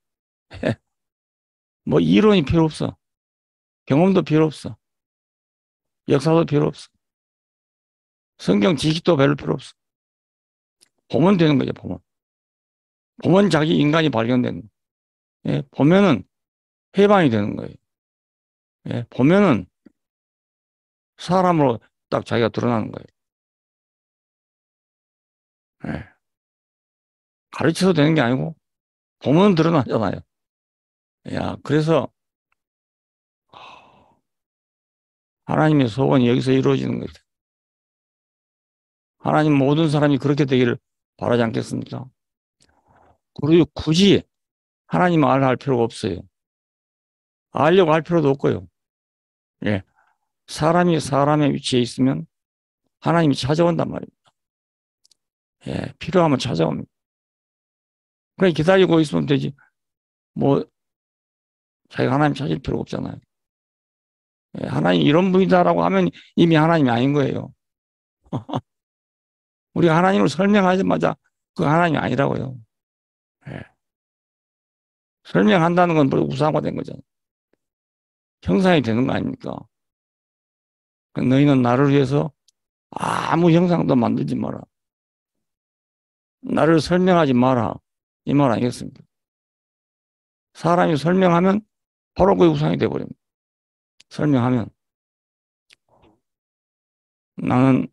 A: 뭐 이론이 필요 없어. 경험도 필요 없어. 역사도 필요 없어. 성경 지식도 별로 필요 없어. 보면 되는 거죠. 보면. 보면 자기 인간이 발견되는 거예요. 예, 보면은 해방이 되는 거예요. 예, 보면은 사람으로 딱 자기가 드러나는 거예요. 예, 가르쳐도 되는 게 아니고 보면 드러나잖아요. 야, 그래서 하나님의 소원이 여기서 이루어지는 거죠. 하나님 모든 사람이 그렇게 되기를 바라지 않겠습니까? 그리고 굳이 하나님 알할 필요가 없어요. 알려고 할 필요도 없고요. 예, 사람이 사람의 위치에 있으면 하나님이 찾아온단 말입니다. 예, 필요하면 찾아옵니다. 그냥 기다리고 있으면 되지. 뭐 자기가 하나님 찾을 필요가 없잖아요. 예, 하나님 이런 분이다라고 하면 이미 하나님이 아닌 거예요. 우리가 하나님을 설명하자마자 그 하나님이 아니라고요. 예. 설명한다는 건 벌써 우상화된 거잖아요. 형상이 되는 거 아닙니까? 너희는 나를 위해서 아무 형상도 만들지 마라. 나를 설명하지 마라. 이 말 아니겠습니까? 사람이 설명하면 바로 그 우상이 돼버립니다. 설명하면 나는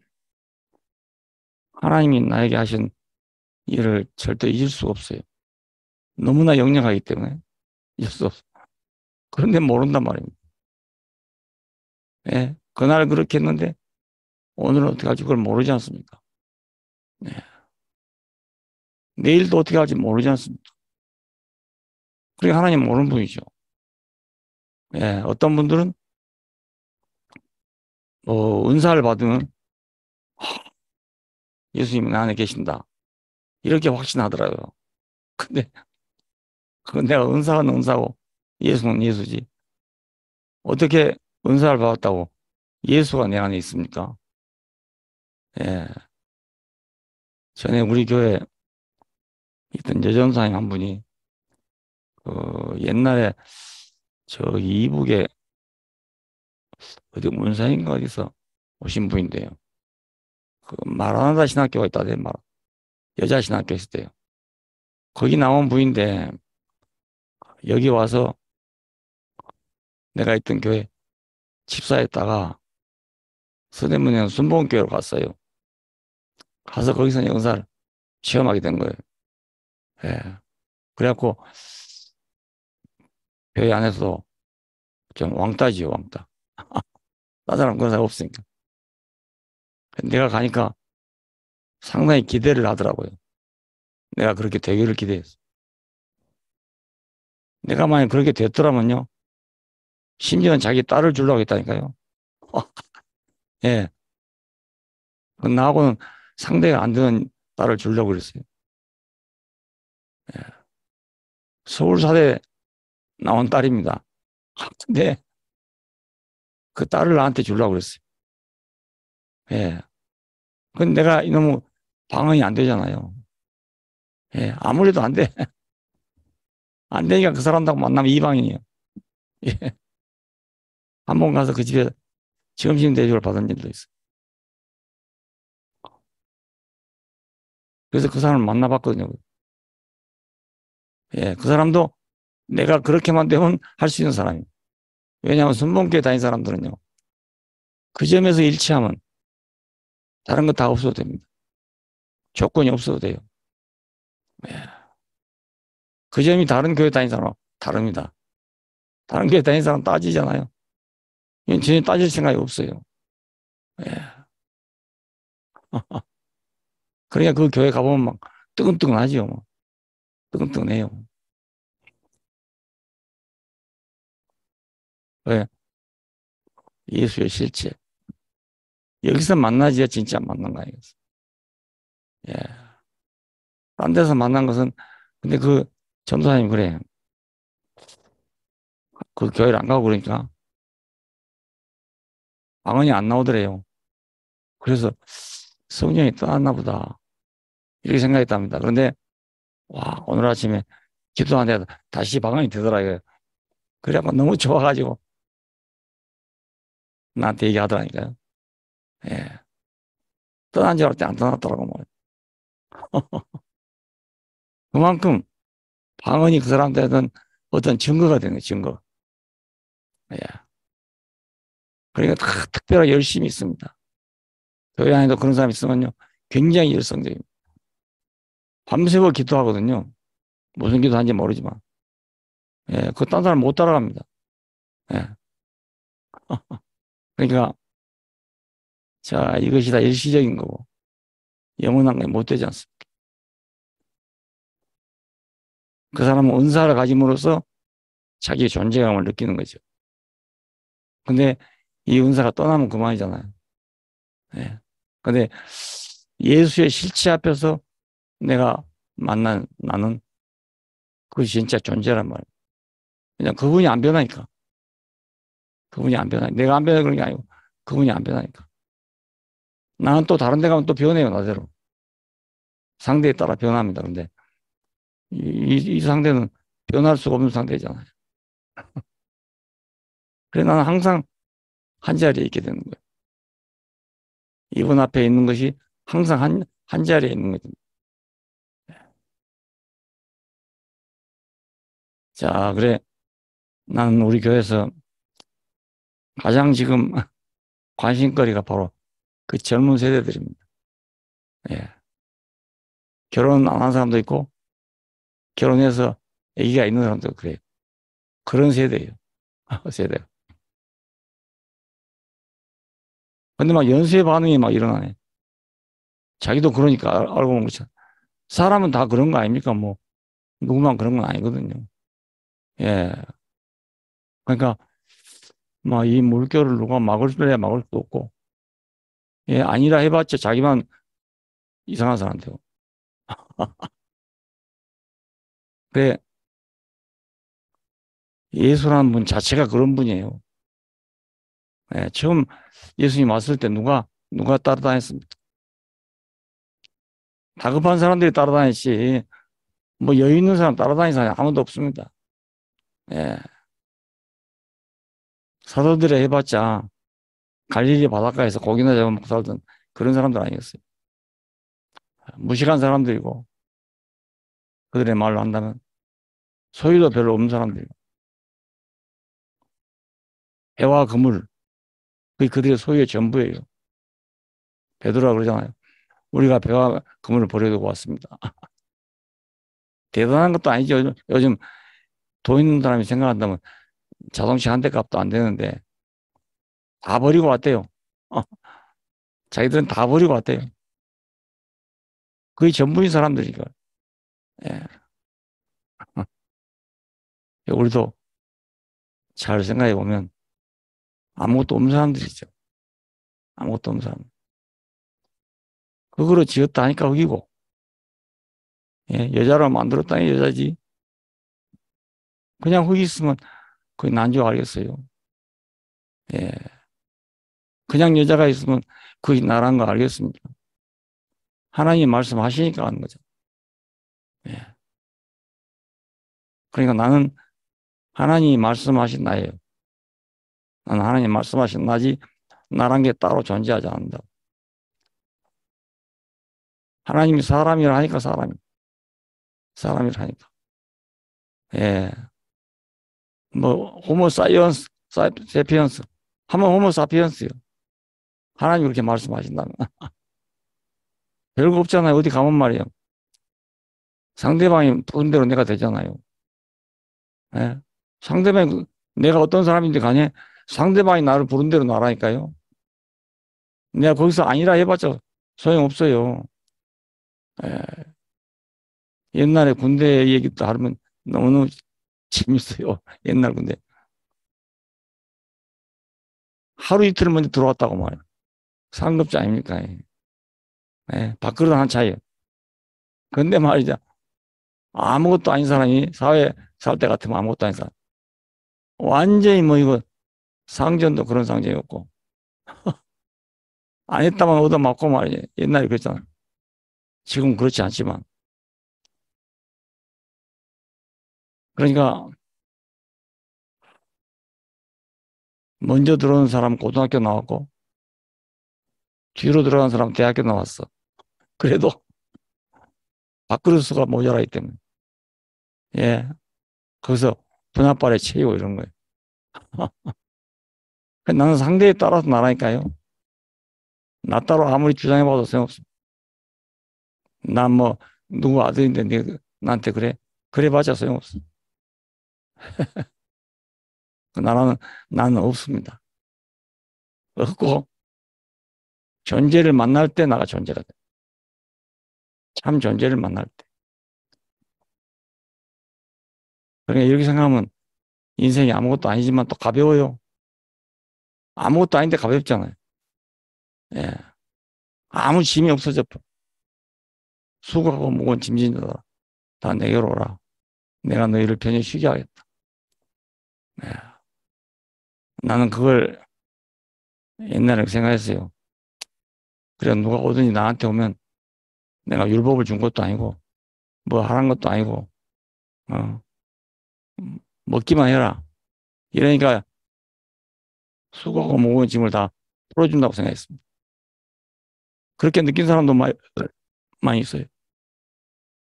A: 하나님이 나에게 하신 일을 절대 잊을 수가 없어요. 너무나 영영하기 때문에 잊을 수 없어요. 그런데 모른단 말입니다. 예, 그날 그렇게 했는데 오늘은 어떻게 할지 그걸 모르지 않습니까? 네. 내일도 어떻게 할지 모르지 않습니까? 그러니까 하나님 모르는 분이죠. 예, 어떤 분들은 은사를 받으면 예수님이 나 안에 계신다. 이렇게 확신하더라고요. 근데 그건 내가 은사는 은사고 예수는 예수지. 어떻게 은사를 받았다고 예수가 내 안에 있습니까? 예. 전에 우리 교회 있던 여전사님 한 분이 옛날에 저 이북에 어디 문산인가 어디서 오신 분인데요. 그 마라나다 신학교가 있다대 말 여자 신학교 있을 때요. 거기 나온 분인데 여기 와서 내가 있던 교회 집사했다가 서대문에 순복음교회로 갔어요. 가서 거기서 영사를 시험하게 된 거예요. 예. 그래갖고 교회 안에서도 좀 왕따지요, 왕따. 다른 사람 그런 사람 없으니까. 내가 가니까 상당히 기대를 하더라고요. 내가 그렇게 되기를 기대했어. 내가 만약 그렇게 됐더라면요. 심지어는 자기 딸을 주려고 했다니까요. 예. 나하고는 상대가 안 되는 딸을 주려고 그랬어요. 예. 서울사대 나온 딸입니다. 근데 그 딸을 나한테 주려고 그랬어요. 예. 근데 내가 이놈의 방언이 안 되잖아요. 예. 아무래도 안 돼. 안 되니까 그 사람하고 만나면 이방인이에요. 예. 한 번 가서 그 집에 점심 대접을 받은 일도 있어요. 그래서 그 사람을 만나봤거든요. 예. 그 사람도 내가 그렇게만 되면 할 수 있는 사람이에요. 왜냐하면 순복음교회 다닌 사람들은요. 그 점에서 일치하면 다른 거 다 없어도 됩니다. 조건이 없어도 돼요. 예. 그 점이 다른 교회 다닌 사람하고 다릅니다. 다른 교회 다닌 사람 따지잖아요. 이건 전혀 따질 생각이 없어요. 예. 그러니까 그 교회 가보면 막 뜨끈뜨끈하지요. 뭐. 뜨끈뜨끈해요. 왜? 예수의 실체. 여기서 만나지야 진짜 만난 거예요. 예. 딴 데서 만난 것은, 근데 그 전도사님 그래. 그 교회를 안 가고 그러니까 방언이 안 나오더래요. 그래서 성령이 떠났나 보다. 이렇게 생각했답니다. 그런데, 와, 오늘 아침에 기도하는데 다시 방언이 되더라고요. 그래갖고 너무 좋아가지고 나한테 얘기하더라니까요. 예. 떠난 줄 알았더니 안 떠났더라고. 뭐. 그만큼 방언이 그 사람들한테는 어떤 증거가 되는 거예요, 증거. 예. 그러니까 다 특별하게 열심히 있습니다. 교회 안에도 그런 사람이 있으면요. 굉장히 열성적입니다. 밤새워 기도하거든요. 무슨 기도하는지 모르지만. 예. 그거 딴 사람 못 따라갑니다. 예. 그러니까, 자, 이것이 다 일시적인 거고, 영원한 게 못 되지 않습니까? 그 사람은 은사를 가짐으로써 자기의 존재감을 느끼는 거죠. 근데 이 은사가 떠나면 그만이잖아요. 예. 근데 예수의 실체 앞에서 내가 만난 나는 그것이 진짜 존재란 말이에요. 그냥 그분이 안 변하니까. 그분이 안 변하니까. 내가 안 변해 그런 게 아니고 그분이 안 변하니까. 나는 또 다른 데 가면 또 변해요, 나대로. 상대에 따라 변합니다. 근데 이 상대는 변할 수가 없는 상대잖아요. 그래 나는 항상 한 자리에 있게 되는 거예요. 이분 앞에 있는 것이 항상 한 자리에 있는 거죠. 자, 그래. 나는 우리 교회에서 가장 지금 관심거리가 바로 그 젊은 세대들입니다. 예. 결혼 안 한 사람도 있고, 결혼해서 아기가 있는 사람도 그래요. 그런 세대예요. 세대. 근데 막 연쇄 반응이 막 일어나네. 자기도 그러니까 알고 보면 그렇죠. 사람은 다 그런 거 아닙니까? 뭐, 누구만 그런 건 아니거든요. 예. 그러니까, 막 이 물결을 누가 막을 수야 막을 수도 없고, 예, 아니라 해봤자 자기만 이상한 사람 되고. 그래, 예수라는 분 자체가 그런 분이에요. 예, 처음 예수님 왔을 때 누가 따라다녔습니까? 다급한 사람들이 따라다녔지, 뭐 여유 있는 사람 따라다니는 사람이 아무도 없습니다. 예, 사도들이 해봤자 갈릴리 바닷가에서 고기나 잡아먹고 살던 그런 사람들 아니겠어요. 무식한 사람들이고, 그들의 말로 한다면 소유도 별로 없는 사람들이고, 해와 그물, 그게 그들의 소유의 전부예요. 베드로가 그러잖아요. 우리가 배와 그물을 버려두고 왔습니다. 대단한 것도 아니죠. 요즘 돈 있는 사람이 생각한다면 자동차 한 대 값도 안 되는데 다 버리고 왔대요. 어, 자기들은 다 버리고 왔대요. 그게 전부인 사람들이니까. 예. 우리도 잘 생각해 보면 아무것도 없는 사람들이죠. 아무것도 없는 사람. 그거로 지었다 하니까 흑이고, 예, 여자로 만들었다니 여자지. 그냥 흑이 있으면 그게 난 줄 알겠어요. 예. 그냥 여자가 있으면 그게 나란 거 알겠습니까? 하나님 말씀하시니까 하는 거죠. 예. 그러니까 나는 하나님이 말씀하신 나예요. 나는 하나님 말씀하신 나지 나란 게 따로 존재하지 않는다. 하나님이 사람이라 하니까 사람이라 하니까. 예. 뭐 호모 사이언스, 사피언스 하면 호모 사피언스요. 하나님 그렇게 말씀하신다면 별거 없잖아요. 어디 가면 말이에요. 상대방이 부른 대로 내가 되잖아요. 예. 상대방이 내가 어떤 사람인지 간에 상대방이 나를 부른 대로 나라니까요. 내가 거기서 아니라 해봤자 소용없어요. 예. 옛날에 군대 얘기도 하면 너무너무 재밌어요. 옛날 군대. 하루 이틀 먼저 들어왔다고 말해요. 상급자 아닙니까? 예. 밥그릇 한 차이요. 근데 말이죠. 아무것도 아닌 사람이 사회 살 때 같으면 아무것도 아닌 사람. 완전히 뭐 이거 상전도 그런 상전이었고. 안 했다만 얻어맞고 말이지. 옛날에 그랬잖아. 지금 그렇지 않지만. 그러니까 먼저 들어오는 사람 고등학교 나왔고 뒤로 들어간 사람 대학교 나왔어. 그래도 밥그릇 수가 모자라기 때문에. 예. 거기서 분할발에 채이고 이런 거예요. 나는 상대에 따라서 나라니까요. 나 따로 아무리 주장해봐도 소용없어. 난 뭐 누구 아들인데 나한테 그래? 그래봤자 소용없어. 나는 없습니다. 없고 존재를 만날 때 나가 존재가 돼. 참 존재를 만날 때. 그러니까 이렇게 생각하면 인생이 아무것도 아니지만 또 가벼워요. 아무것도 아닌데 가볍잖아요. 예. 아무 짐이 없어져. 수고하고 무거운 짐진다. 다 내게로 오라. 내가 너희를 편히 쉬게 하겠다. 예. 나는 그걸 옛날에 생각했어요. 그래, 누가 오든지 나한테 오면 내가 율법을 준 것도 아니고, 뭐 하란 것도 아니고, 어, 먹기만 해라. 이러니까 수고하고 무거운 짐을 다 풀어준다고 생각했습니다. 그렇게 느낀 사람도 많이 있어요.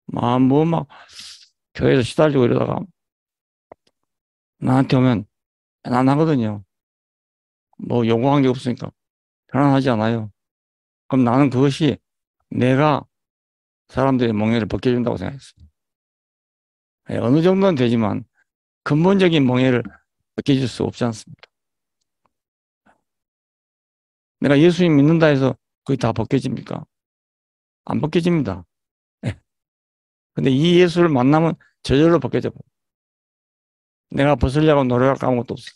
A: 막 교회에서 시달리고 이러다가 나한테 오면 편안하거든요. 뭐 요구한 게 없으니까 편안하지 않아요. 그럼 나는 그것이 내가 사람들의 멍에를 벗겨준다고 생각했어요. 예, 어느 정도는 되지만 근본적인 멍에를 벗겨줄 수 없지 않습니까? 내가 예수님 믿는다 해서 그게 다 벗겨집니까? 안 벗겨집니다. 예. 근데 이 예수를 만나면 저절로 벗겨져 버려요. 내가 벗으려고 노력할 아무것도 없어요.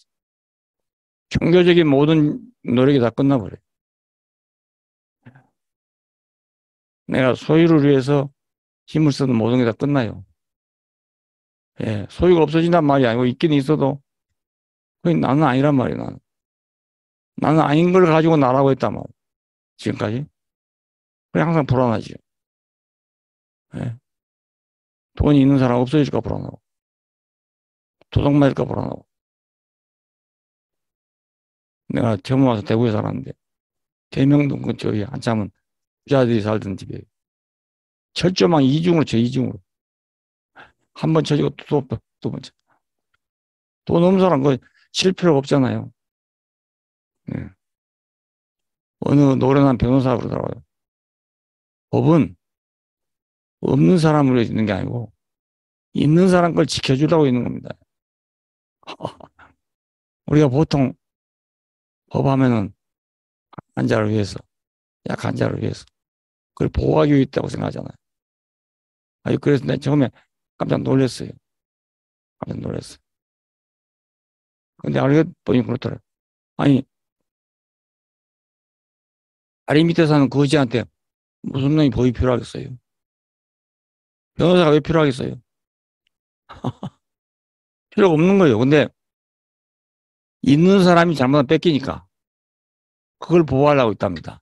A: 종교적인 모든 노력이 다 끝나버려요. 내가 소유를 위해서 힘을 쓰는 모든 게 다 끝나요. 예, 소유가 없어진단 말이 아니고 있긴 있어도 그게 나는 아니란 말이에요. 나는. 나는 아닌 걸 가지고 나라고 했단 말이야. 지금까지. 그래, 항상 불안하지. 예. 돈이 있는 사람 없어질까 불안하고, 도둑 맞을까 불안하고. 내가 처음 와서 대구에 살았는데, 계명동 근처에 한참은 부자들이 살던 집에 철조망 이중으로 쳐, 이중으로. 한 번 쳐지고 두 번 쳐. 돈 없는 사람 그거 칠 필요가 없잖아요. 예. 어느 노련한 변호사가 그러더라고요. 법은 없는 사람으로 있는 게 아니고, 있는 사람 걸 지켜주려고 있는 겁니다. 우리가 보통 법하면은 한자를 위해서, 약한 자를 위해서, 그걸 보호하기 위해 있다고 생각하잖아요. 아니, 그래서 내가 처음에 깜짝 놀랐어요. 깜짝 놀랐어요. 근데 알고 보니 그렇더라고요. 아니, 다리 밑에 사는 거지한테 무슨 놈이 법이 필요하겠어요? 변호사가 왜 필요하겠어요? 필요가 없는 거예요. 근데 있는 사람이 잘못 뺏기니까 그걸 보호하려고 있답니다.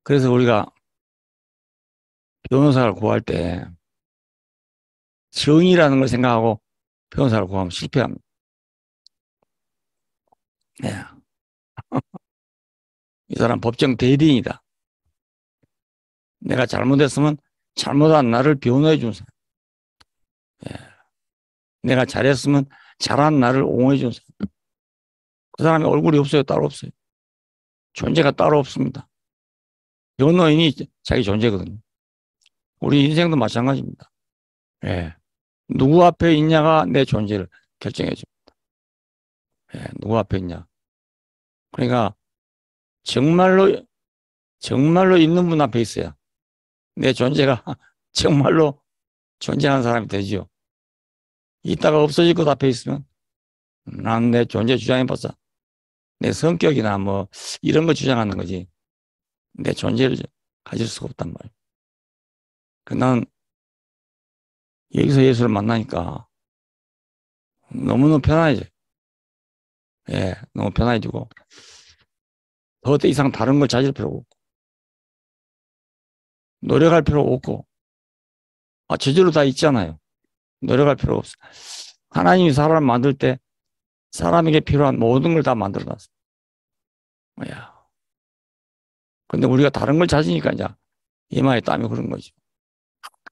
A: 그래서 우리가 변호사를 구할 때 정의라는 걸 생각하고 변호사를 구하면 실패합니다. 네. 이 사람 법정 대리인이다. 내가 잘못했으면 잘못한 나를 변호해 준 사람. 네. 내가 잘했으면 잘한 나를 옹호해 준 사람. 그 사람이 얼굴이 없어요. 따로 없어요. 존재가 따로 없습니다. 변호인이 자기 존재거든요. 우리 인생도 마찬가지입니다. 예. 누구 앞에 있냐가 내 존재를 결정해 줍니다. 예. 누구 앞에 있냐. 그러니까 정말로 정말로 있는 분 앞에 있어야 내 존재가 정말로 존재하는 사람이 되죠. 이따가 없어질 것 앞에 있으면 난 내 존재 주장해봤자 내 성격이나 뭐 이런 거 주장하는 거지 내 존재를 가질 수가 없단 말이에요. 나는 여기서 예수를 만나니까 너무너무 편해져. 예, 너무 편해지고 더 이상 다른 걸 찾을 필요가 없고 노력할 필요가 없고 저절로 다 있잖아요. 노력할 필요가 없어. 하나님이 사람을 만들 때 사람에게 필요한 모든 걸 다 만들어놨어. 야, 근데 우리가 다른 걸 찾으니까 이제 이마에 땀이 흐른 거지.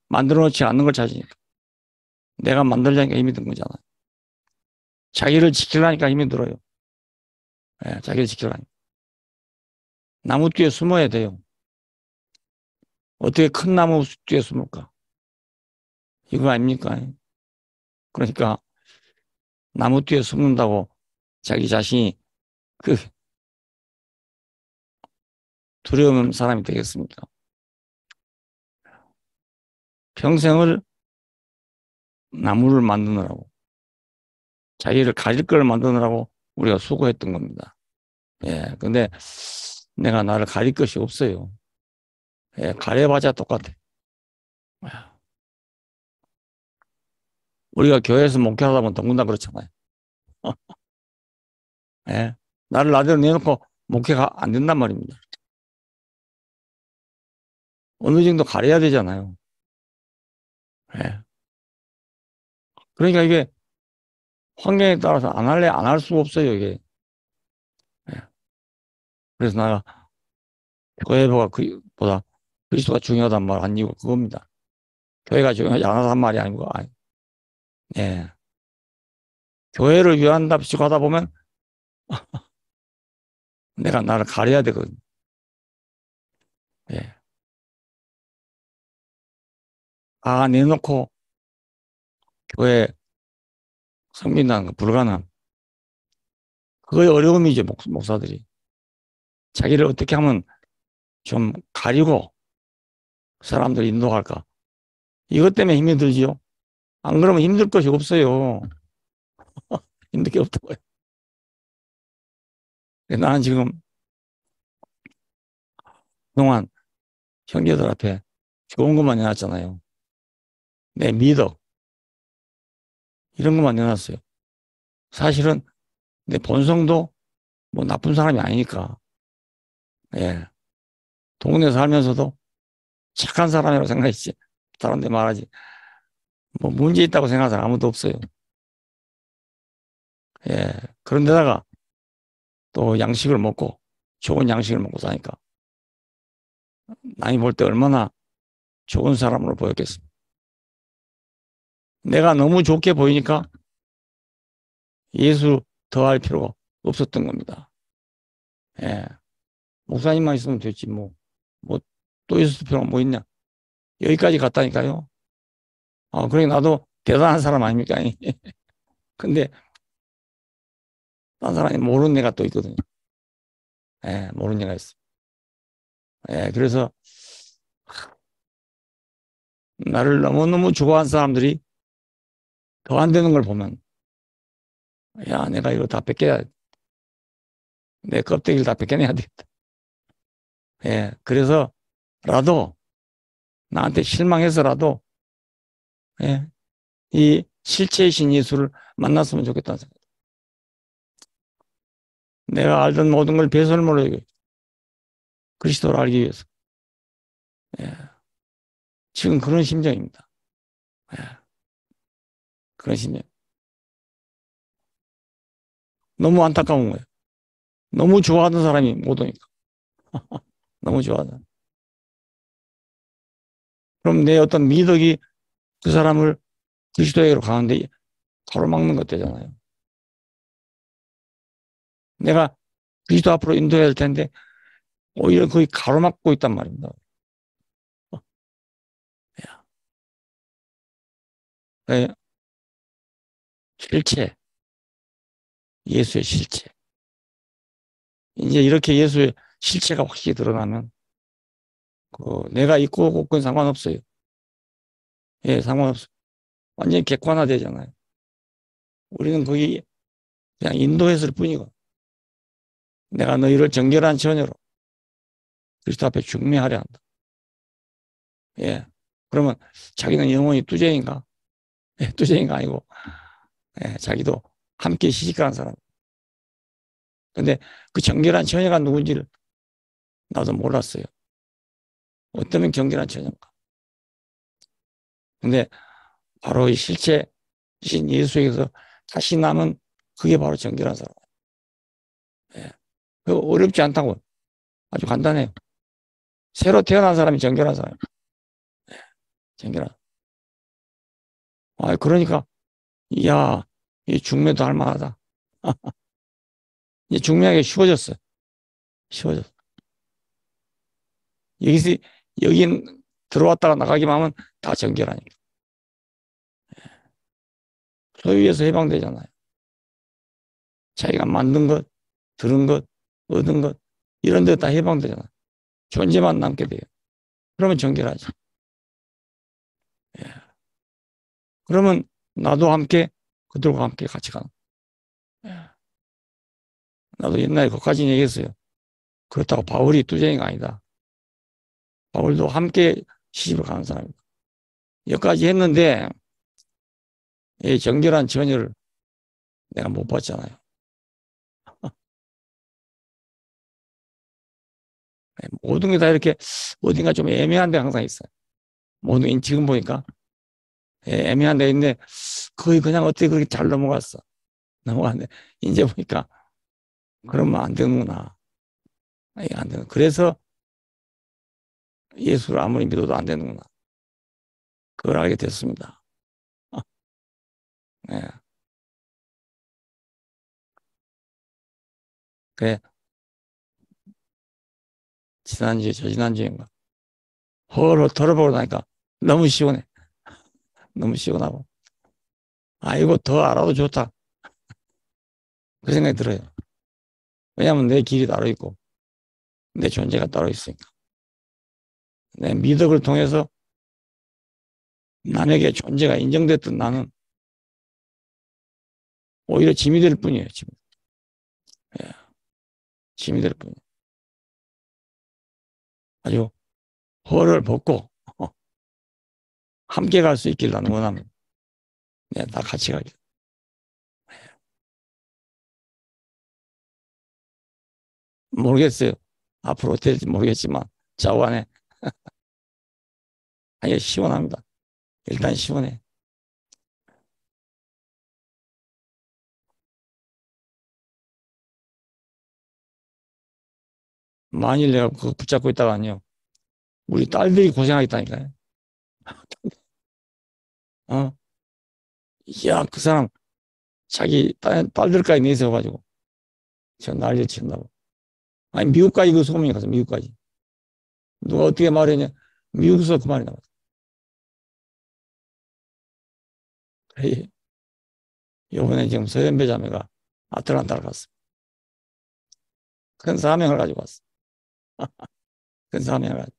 A: 만들어 놓지 않는 걸 찾으니까. 내가 만들자니까 힘이 든 거잖아. 자기를 지키려니까 힘이 들어요. 예, 자기를 지키려니까. 나무 뒤에 숨어야 돼요. 어떻게 큰 나무 뒤에 숨을까? 이거 아닙니까? 그러니까 나무 뒤에 숨는다고 자기 자신이 그 두려움 사람이 되겠습니까? 평생을 나무를 만드느라고 자기를 가릴 걸 만드느라고 우리가 수고했던 겁니다. 예, 근데 내가 나를 가릴 것이 없어요. 예, 가려봐야 똑같아. 우리가 교회에서 목회하다 보면 더군다나 그렇잖아요. 예, 나를 나대로 내놓고 목회가 안 된단 말입니다. 어느 정도 가려야 되잖아요. 예. 그러니까 이게 환경에 따라서 안 할래 안 할 수가 없어요 이게. 예. 그래서 내가 교회보다 보다 그리스도가 중요하단 말 한 이유가 그겁니다. 교회가 중요하지 않아서 한 말이 아니고, 예. 교회를 위한답시고 하다 보면 내가 나를 가려야 되거든. 예. 다 내놓고 교회 섬긴다는 거 불가능. 그거의 어려움이죠, 목사들이. 자기를 어떻게 하면 좀 가리고 사람들 인도할까. 이것 때문에 힘이 들지요. 안 그러면 힘들 것이 없어요. 힘들 게 없다고요. 나는 지금 그동안 형제들 앞에 좋은 것만 내놨잖아요. 내 미덕, 이런 것만 내놨어요. 사실은 내 본성도 뭐 나쁜 사람이 아니니까, 예. 동네 살면서도 착한 사람이라고 생각했지. 사람들 말하지. 뭐 문제 있다고 생각하는 사람 아무도 없어요. 예. 그런데다가 또 양식을 먹고, 좋은 양식을 먹고 사니까, 남이 볼 때 얼마나 좋은 사람으로 보였겠습니까? 내가 너무 좋게 보이니까 예수 더할 필요가 없었던 겁니다. 예. 목사님만 있으면 됐지, 뭐. 뭐, 또 있을 필요가 뭐 있냐. 여기까지 갔다니까요. 그러니 나도 대단한 사람 아닙니까? 근데, 딴 사람이 모르는 애가 또 있거든요. 예, 모르는 애가 있어. 예, 그래서, 나를 너무너무 좋아한 사람들이 더 안 되는 걸 보면, 야, 내가 이거 다 뺏겨야, 내 껍데기를 다 뺏겨내야 되겠다. 예, 그래서, 라도, 나한테 실망해서라도, 예, 이 실체이신 예수를 만났으면 좋겠다는 생각. 내가 알던 모든 걸 배설물로 그리스도를 알기 위해서. 예, 지금 그런 심정입니다. 예, 그런 심정. 너무 안타까운 거예요. 너무 좋아하는 사람이 못 오니까. 너무 좋아하는. 그럼 내 어떤 미덕이 그 사람을 그리스도에게로 가는데 가로막는 것 되잖아요. 내가 그리스도 앞으로 인도해야 할 텐데 오히려 거의 가로막고 있단 말입니다. 예, 실체, 예수의 실체. 이제 이렇게 예수의 실체가 확실히 드러나면 내가 있고 없고는 상관없어요. 예, 상관없어요. 완전히 객관화되잖아요. 우리는 거기 그냥 인도했을 뿐이고 내가 너희를 정결한 처녀로 그리스도 앞에 중매하려 한다. 예. 그러면 자기는 영원히 뚜쟁인가? 예, 뚜쟁이가 아니고 예, 자기도 함께 시집가는 사람. 근데 그 정결한 처녀가 누군지를 나도 몰랐어요. 어쩌면 정결한 처녀인가. 근데 바로 이 실체이신 예수에게서 다시 남은 그게 바로 정결한 사람. 예. 그 어렵지 않다고. 아주 간단해요. 새로 태어난 사람이 정결한 사람. 정결한. 그러니까, 이야, 이 중매도 할 만하다. 이제 중매하기 쉬워졌어. 쉬워졌어. 여기서, 여긴 들어왔다가 나가기만 하면 다 정결하니까. 소유에서 해방되잖아요. 자기가 만든 것, 들은 것, 얻은 것, 이런 데 다 해방되잖아요. 존재만 남게 돼요. 그러면 정결하지. 예. 그러면 나도 함께, 그들과 함께 같이 가는. 예. 나도 옛날에 그까지 얘기했어요. 그렇다고 바울이 뚜쟁이가 아니다. 바울도 함께 시집을 가는 사람입니다. 여기까지 했는데, 이 정결한 전혀를 내가 못 봤잖아요. 모든 게 다 이렇게 어딘가 좀 애매한 데 항상 있어요. 모든 게 지금 보니까 애매한 데 있는데 거의 그냥 어떻게 그렇게 잘 넘어갔어. 넘어갔는데 이제 보니까 그러면 안 되는구나. 안 되는. 그래서 예수를 아무리 믿어도 안 되는구나. 그걸 알게 됐습니다. 예. 그래, 지난주에, 저지난주인가. 헐 털어보고 나니까 너무 시원해. 너무 시원하고. 이거 더 알아도 좋다. 그 생각이 들어요. 왜냐하면 내 길이 따로 있고, 내 존재가 따로 있으니까. 내 미덕을 통해서 남에게 존재가 인정됐던 나는 오히려 짐이 될 뿐이에요. 짐. 예, 짐이 될 뿐이에요. 아주 허를 벗고 함께 갈 수 있길 나는 원하면 다 같이 가길. 모르겠어요. 앞으로 어떻게 될지 모르겠지만 좌우간에 아예 시원합니다. 일단 시원해. 만일 내가 그거 붙잡고 있다가요, 우리 딸들이 고생하겠다니까요. 어? 야, 그 사람 자기 딸들까지 내세워가지고 저 난리 친다고. 아니 미국까지 그 소문이 가서 미국까지. 누가 어떻게 말했냐? 미국에서 그 말이 나왔어. 이번에 지금 서현배 자매가 아틀란타를 갔어. 큰 사명을 가지고 왔어. 큰 사명을 가지고.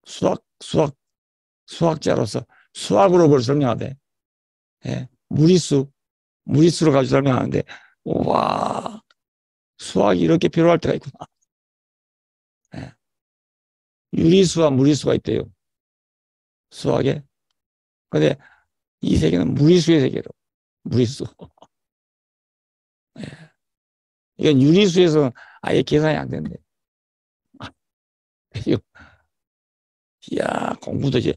A: 수학, 수학, 수학자로서 수학으로 그걸 설명하대. 예. 무리수로 가지고 설명하는데, 와, 수학이 이렇게 필요할 때가 있구나. 예. 유리수와 무리수가 있대요. 수학에. 근데 이 세계는 무리수의 세계로. 무리수. 예. 이건 유리수에서는 아예 계산이 안 된대. 이야, 공부도 이제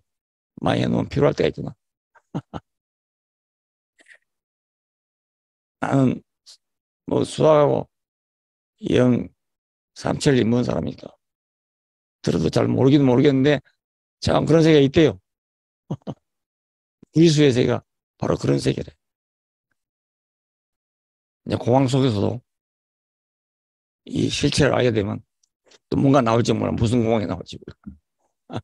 A: 많이 해놓으면 필요할 때가 있구나. 나는 뭐 수학하고 영, 삼천리 먼 사람이니까 들어도 잘 모르긴 모르겠는데 참 그런 세계가 있대요. 무리수의 세계가 바로 그런 세계래. 이제 공항 속에서도 이 실체를 알게 되면 또 뭔가 나올지 몰라. 무슨 공항이 나올지 몰라.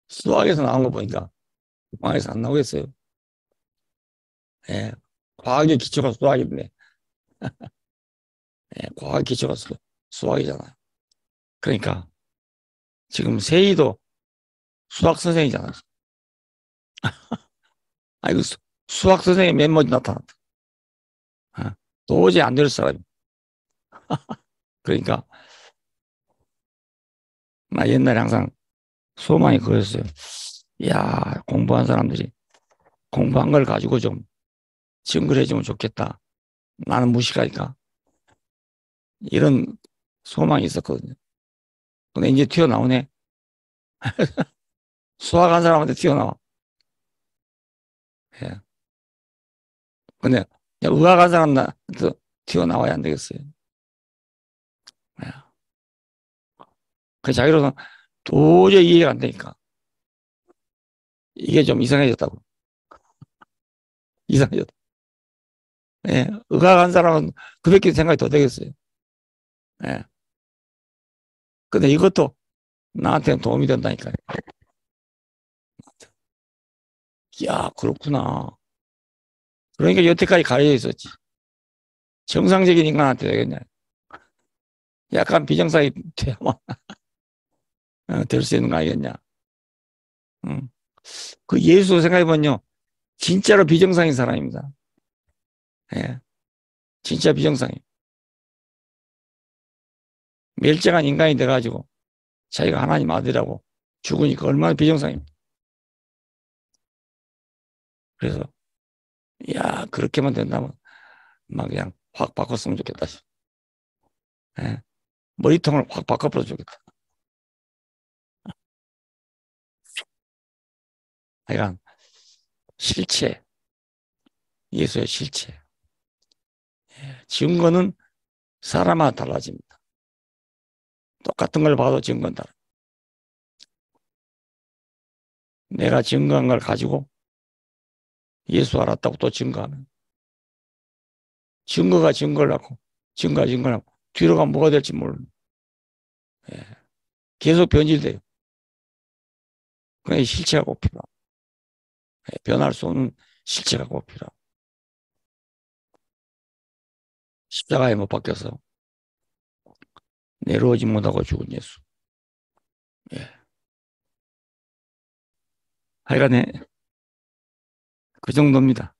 A: 수학에서 나온 거 보니까 공항에서 안 나오겠어요. 예. 과학의 기초가 수학인데, 예. 과학 기초가 수학이잖아요. 그러니까 지금 세이도 수학 선생이잖아요. 아, 이거 수학 선생이 맨 먼저 나타났다. 어? 도저히 안 될 사람이. 그러니까 나 옛날에 항상 소망이 그랬어요. 야, 공부한 사람들이 공부한 걸 가지고 좀 증거를 해주면 좋겠다. 나는 무식하니까. 이런 소망이 있었거든요. 근데 이제 튀어나오네. 수학한 사람한테 튀어나와. 예. 근데 의학한 사람한테 튀어나와야 안 되겠어요. 예. 그 자기로는 도저히 이해가 안 되니까. 이게 좀 이상해졌다고. 이상해졌다. 예. 의학한 사람은 그밖에 생각이 더 되겠어요. 예. 근데 이것도 나한테는 도움이 된다니까요. 야, 그렇구나. 그러니까 여태까지 가려져 있었지. 정상적인 인간한테 되겠냐. 약간 비정상이 돼야만 될 수 있는 거 아니겠냐. 응. 그 예수 생각해보면요. 진짜로 비정상인 사람입니다. 예. 진짜 비정상이에요. 멸정한 인간이 돼가지고 자기가 하나님 아들이라고 죽으니까 얼마나 비정상입니다. 그래서, 야, 그렇게만 된다면 막 그냥 확 바꿨으면 좋겠다. 예. 머리통을 확 바꿔버려 주겠다. 하여간 실체, 예수의 실체. 증거는 사람마다 달라집니다. 똑같은 걸 봐도 증거는 달라. 내가 증거한 걸 가지고 예수 알았다고 또 증거하면 증거가 증거를 낳고 증거가 증거를 낳고 뒤로 가면 뭐가 될지 모르는. 예. 계속 변질돼요. 그러니까 실체가 꼭 필요하고 예. 변할 수 없는 실체가 꼭 필요하고 십자가에 못 박혀서 내려오지 못하고 죽은 예수. 예. 하여간에 그 정도입니다.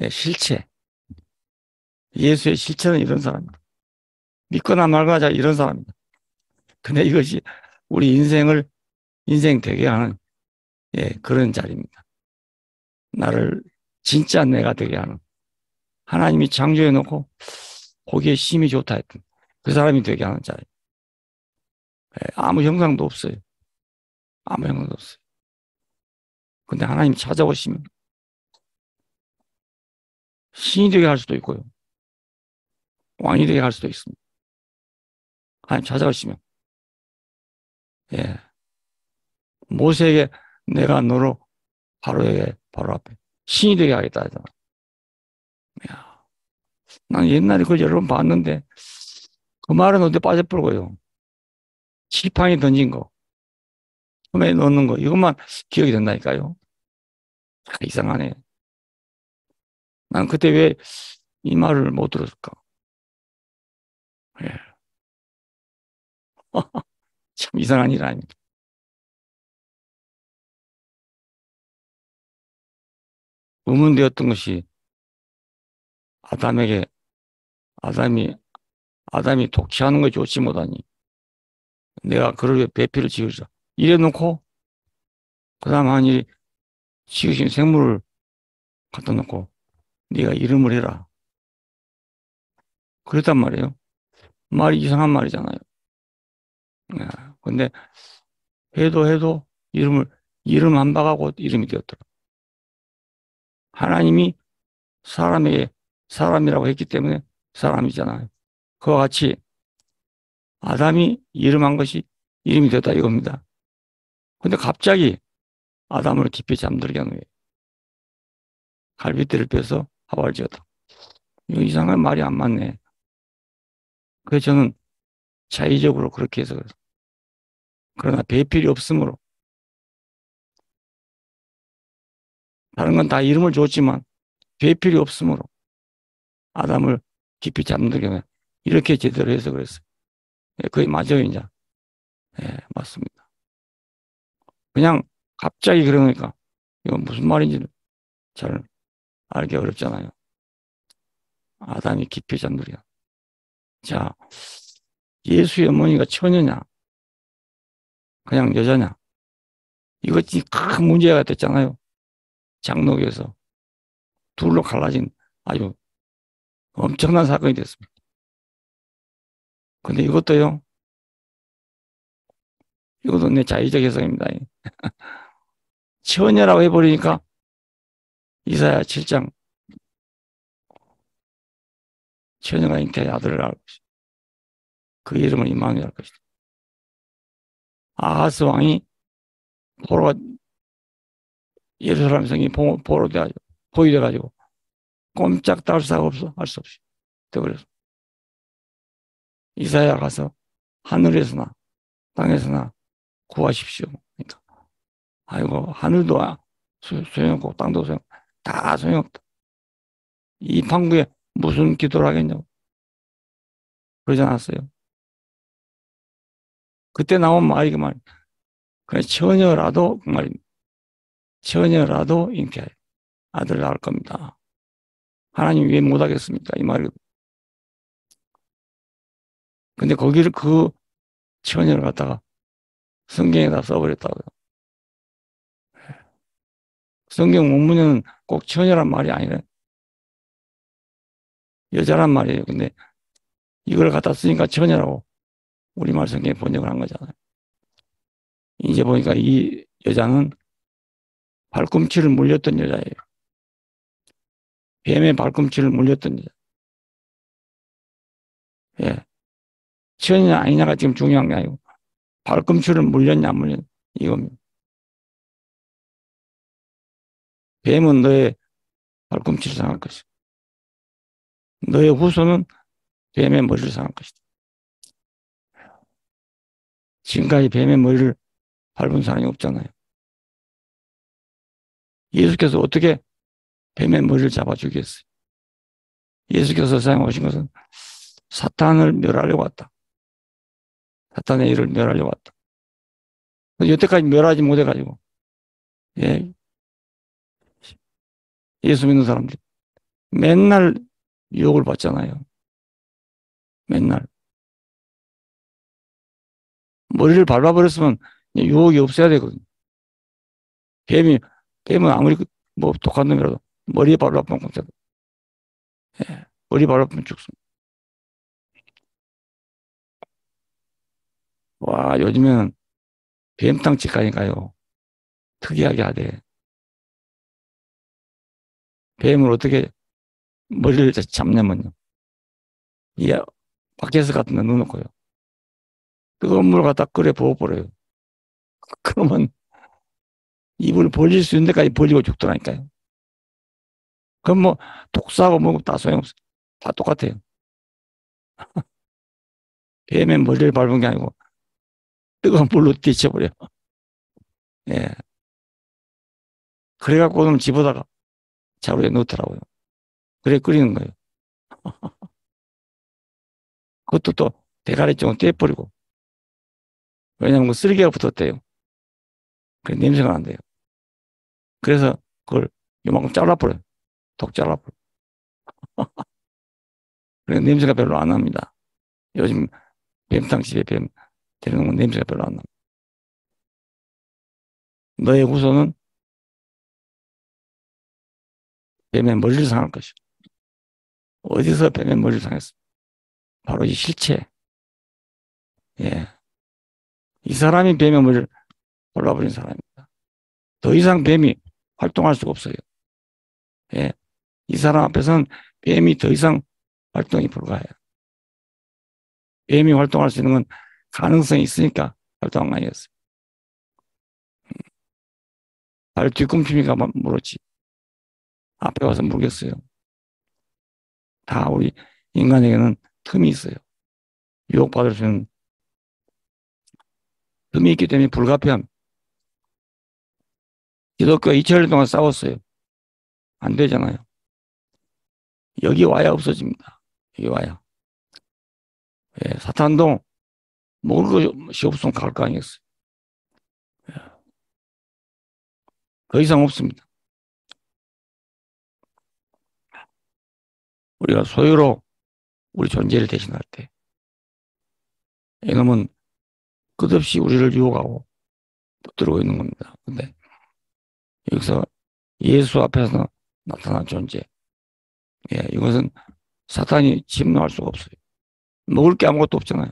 A: 예. 실체. 예수의 실체는 이런 사람입니다. 믿거나 말거나 이런 사람입니다. 근데 이것이 우리 인생 되게 하는 예, 그런 자리입니다. 나를 진짜 내가 되게 하는 하나님이 창조해 놓고 거기에 심이 좋다 했던 그 사람이 되게 하는 자예요. 아무 형상도 없어요. 아무 형상도 없어요. 근데 하나님 찾아오시면 신이 되게 할 수도 있고요. 왕이 되게 할 수도 있습니다. 하나님 찾아오시면, 예. 모세에게 내가 너로 바로에게 바로 앞에 신이 되게 하겠다 하잖아. 야, 난 옛날에 그걸 여러 번 봤는데 그 말은 어디 빠져버리고요. 지팡이 던진 거, 품에 넣는 거 이것만 기억이 된다니까요. 이상하네. 난 그때 왜 이 말을 못 들었을까? 예. 참 이상한 일 아닙니까? 의문되었던 것이 아담에게 아담이 아담이 독취하는 걸 좋지 못하니 내가 그를 위해 배필을 지으자. 이래 놓고 그 다음 한 일이 지으신 생물을 갖다 놓고 네가 이름을 해라. 그랬단 말이에요. 말이 이상한 말이잖아요. 예. 근데 해도 이름 안 봐가고 이름이 되었더라. 하나님이 사람에게 사람이라고 했기 때문에 사람이잖아요. 그와 같이 아담이 이름한 것이 이름이 되었다 이겁니다. 근데 갑자기 아담을 깊이 잠들게 하는 거예요. 갈빗대를 빼서 하와를 지었다. 이거 이상한 말이 안 맞네. 그래서 저는 자의적으로 그렇게 해서 그래요. 그러나 배필이 없으므로 다른 건 다 이름을 줬지만 배필이 없으므로 아담을 깊이 잠들게 하는 이렇게 제대로 해서 그랬어요. 예, 그게 맞아요, 이제. 예, 맞습니다. 그냥 갑자기 그러니까 이건 무슨 말인지는 잘 알기 어렵잖아요. 아담이 깊이 잠들게. 자, 예수의 어머니가 처녀냐, 그냥 여자냐, 이것이 큰 문제가 됐잖아요. 장로교에서 둘로 갈라진 아주 엄청난 사건이 됐습니다. 근데 이것도 내 자의적 해석입니다. 처녀라고 해버리니까 이사야 7장 처녀가 잉태의 아들을 낳을 것이다. 그 이름을 임마누엘 할 것이다. 아하스 왕이 포로가 예루살렘 성이 포로 돼가지고 포위돼가지고 꼼짝도 할 수 없어 할 수 없이 돼버렸어. 이사야 가서 하늘에서나 땅에서나 구하십시오. 그러니까 아이고 하늘도 소용없고 땅도 다 소용없다. 이 판국에 무슨 기도를 하겠냐고 그러지 않았어요. 그때 나온 말이 그 말. 그래 처녀라도 그 말입니다. 처녀라도 잉태할 아들 낳을 겁니다. 하나님 왜 못하겠습니까? 이 말이. 근데 거기를 그 처녀를 갖다가 성경에다 써버렸다고요. 성경 원문에는 꼭 처녀란 말이 아니라 여자란 말이에요. 근데 이걸 갖다 쓰니까 처녀라고 우리말 성경에 번역을 한 거잖아요. 이제 보니까 이 여자는 발꿈치를 물렸던 여자예요. 뱀의 발꿈치를 물렸던 여자. 예. 처녀냐 아니냐가 지금 중요한 게 아니고 발꿈치를 물렸냐 안 물렸냐 이겁니다. 뱀은 너의 발꿈치를 상할 것이다. 너의 후손은 뱀의 머리를 상할 것이다. 지금까지 뱀의 머리를 밟은 사람이 없잖아요. 예수께서 어떻게 뱀의 머리를 잡아 주겠어요? 예수께서 세상에 오신 것은 사탄을 멸하려고 왔다. 사탄의 일을 멸하려고 왔다. 여태까지 멸하지 못해가지고, 예, 예수 믿는 사람들 맨날 유혹을 받잖아요. 맨날. 머리를 밟아버렸으면 유혹이 없어야 되거든요. 뱀이, 뱀은 아무리 뭐 독한 놈이라도 머리에 밟아보면 예, 머리 밟아보면 죽습니다. 와, 요즘에는 뱀탕집 가니까요. 특이하게 하대. 뱀을 어떻게 머리를 잡냐면요. 이 밖에서 같은 데 넣어놓고요. 뜨거운 물 갖다 끓여 부어버려요. 그러면 입을 벌릴 수 있는 데까지 벌리고 죽더라니까요. 그럼 뭐 독사하고 뭐고 다 소용없어요. 다 똑같아요. 뱀의 머리를 밟은 게 아니고 뜨거운 물로 데쳐버려. 예. 그래갖고는 집어다가 자루에 넣더라고요. 그래 끓이는 거예요. 그것도 또 대가리 좀 떼버리고. 왜냐면 그 쓰레기가 붙었대요. 그래 냄새가 난대요. 그래서 그걸 요만큼 잘라버려요. 톡 잘라버려요. 그래 냄새가 별로 안 납니다. 요즘 뱀탕집에 뱀 데려놓은 건 냄새가 별로 안 납니다. 너의 후손은 뱀의 머리를 상할 것이오. 어디서 뱀의 머리를 상했어? 바로 이 실체. 예. 이 사람이 뱀의 머리를 골라버린 사람입니다. 더 이상 뱀이 활동할 수가 없어요. 예. 이 사람 앞에서는 뱀이 더 이상 활동이 불가해요. 뱀이 활동할 수 있는 건 가능성이 있으니까 활동 아니었어요. 발 뒤꿈치가 물었지. 앞에 와서 물겠어요. 다 우리 인간에게는 틈이 있어요. 유혹받을 수 있는 틈이 있기 때문에 불가피합니다. 기독교가 2000년 동안 싸웠어요. 안 되잖아요. 여기 와야 없어집니다. 여기 와야. 예, 사탄도 먹을 것이 없으면 갈 거 아니겠어요. 더 이상 없습니다. 우리가 소유로 우리 존재를 대신할 때 이놈은 끝없이 우리를 유혹하고 붙들고 있는 겁니다. 근데 여기서 예수 앞에서 나타난 존재. 예, 이것은 사탄이 침노할 수가 없어요. 먹을 게 아무것도 없잖아요.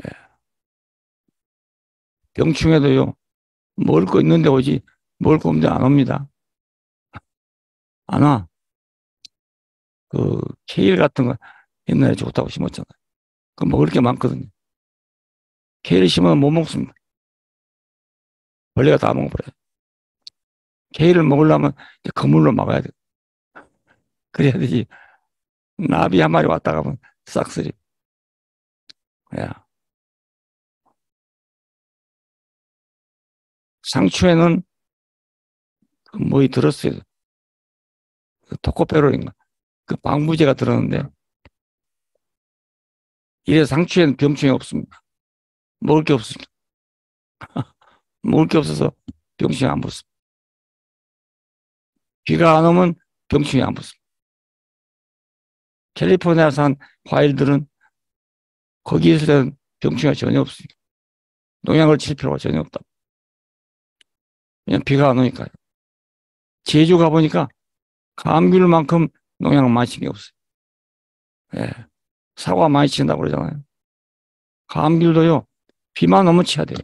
A: 예, 병충해도요, 먹을 거 있는데 오지, 먹을 거 없는데 안 옵니다. 안 와. 그, 케일 같은 거 옛날에 좋다고 심었잖아요. 그 먹을 게 많거든요. 케일 심으면 못 먹습니다. 벌레가 다 먹어버려요. 케일을 먹으려면 그물로 막아야 돼. 그래야 되지. 나비 한 마리 왔다 가면 싹쓸이. 야, 상추에는 그 뭐이 들었어요. 그 토코페롤인가. 그 방부제가 들었는데, 이래 상추에는 병충해 없습니다. 먹을 게 없습니다. 먹을 게 없어서 병충해 안 붙습니다. 비가 안 오면 병충해 안 붙습니다. 캘리포니아산 과일들은 거기에 있을 때는 병충해가 전혀 없습니다. 농약을 칠 필요가 전혀 없다. 그냥 비가 안 오니까요. 제주 가보니까 감귤만큼 농약을 많이 친 게 없어요. 예. 사과 많이 친다고 그러잖아요. 감귤도요, 비만 오면 쳐야 돼요.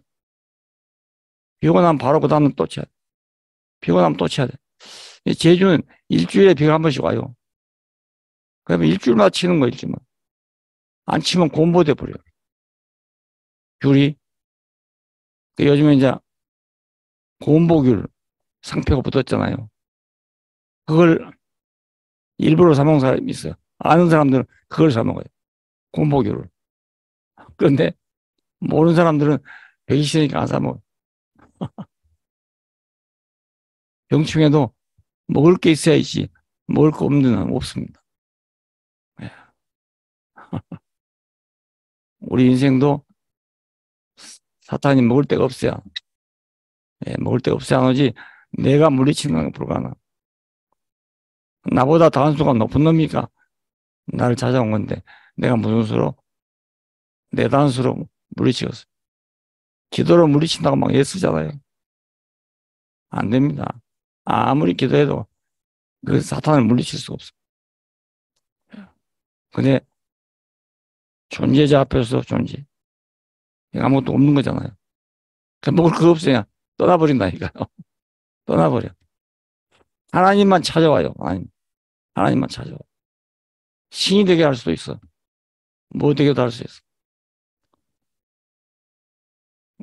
A: 비 오고 나면 바로 그 다음은 또 쳐야 돼요. 비 오고 나면 또 쳐야 돼요. 제주는 일주일에 비가 한 번씩 와요. 그러면 일주일마다 치는 거 있지만, 안 치면 곰보돼 버려요. 귤이. 요즘에 이제 곰보귤 상표가 붙었잖아요. 그걸 일부러 사먹는 사람이 있어요. 아는 사람들은 그걸 사먹어요. 곰보귤을. 그런데 모르는 사람들은 배기 싫으니까 안 사먹어요. 병충해도 먹을 게 있어야지 먹을 거 없는 한 없습니다. 예. 우리 인생도 사탄이 먹을 데가 없어야, 예, 먹을 데가 없어야 하지 내가 물리치는 건 불가능. 나보다 단수가 높은 놈이니까 나를 찾아온 건데 내가 무슨 수로 내 단수로 물리치겠어. 기도로 물리친다고 막 애쓰잖아요. 안 됩니다. 아무리 기도해도 그 사탄을 물리칠 수가 없어. 근데 존재자 앞에서 존재. 아무것도 없는 거잖아요. 먹을 거 없으냐? 떠나버린다니까요. 떠나버려. 하나님만 찾아와요. 하나님만 찾아와. 신이 되게 할 수도 있어. 뭐 되게도 할 수 있어.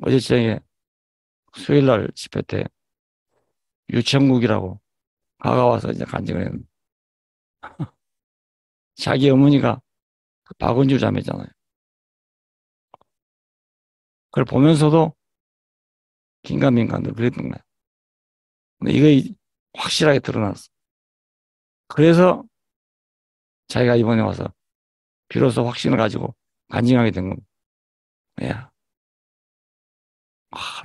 A: 어제 저녁에 수요일 날 집회 때 유천국이라고 가가 와서 이제 간증을 했는데 자기 어머니가 그 박은주 자매잖아요. 그걸 보면서도 긴가민가 늘 그랬던 거예요. 근데 이거 확실하게 드러났어. 그래서 자기가 이번에 와서 비로소 확신을 가지고 간증하게 된 겁니다. 야,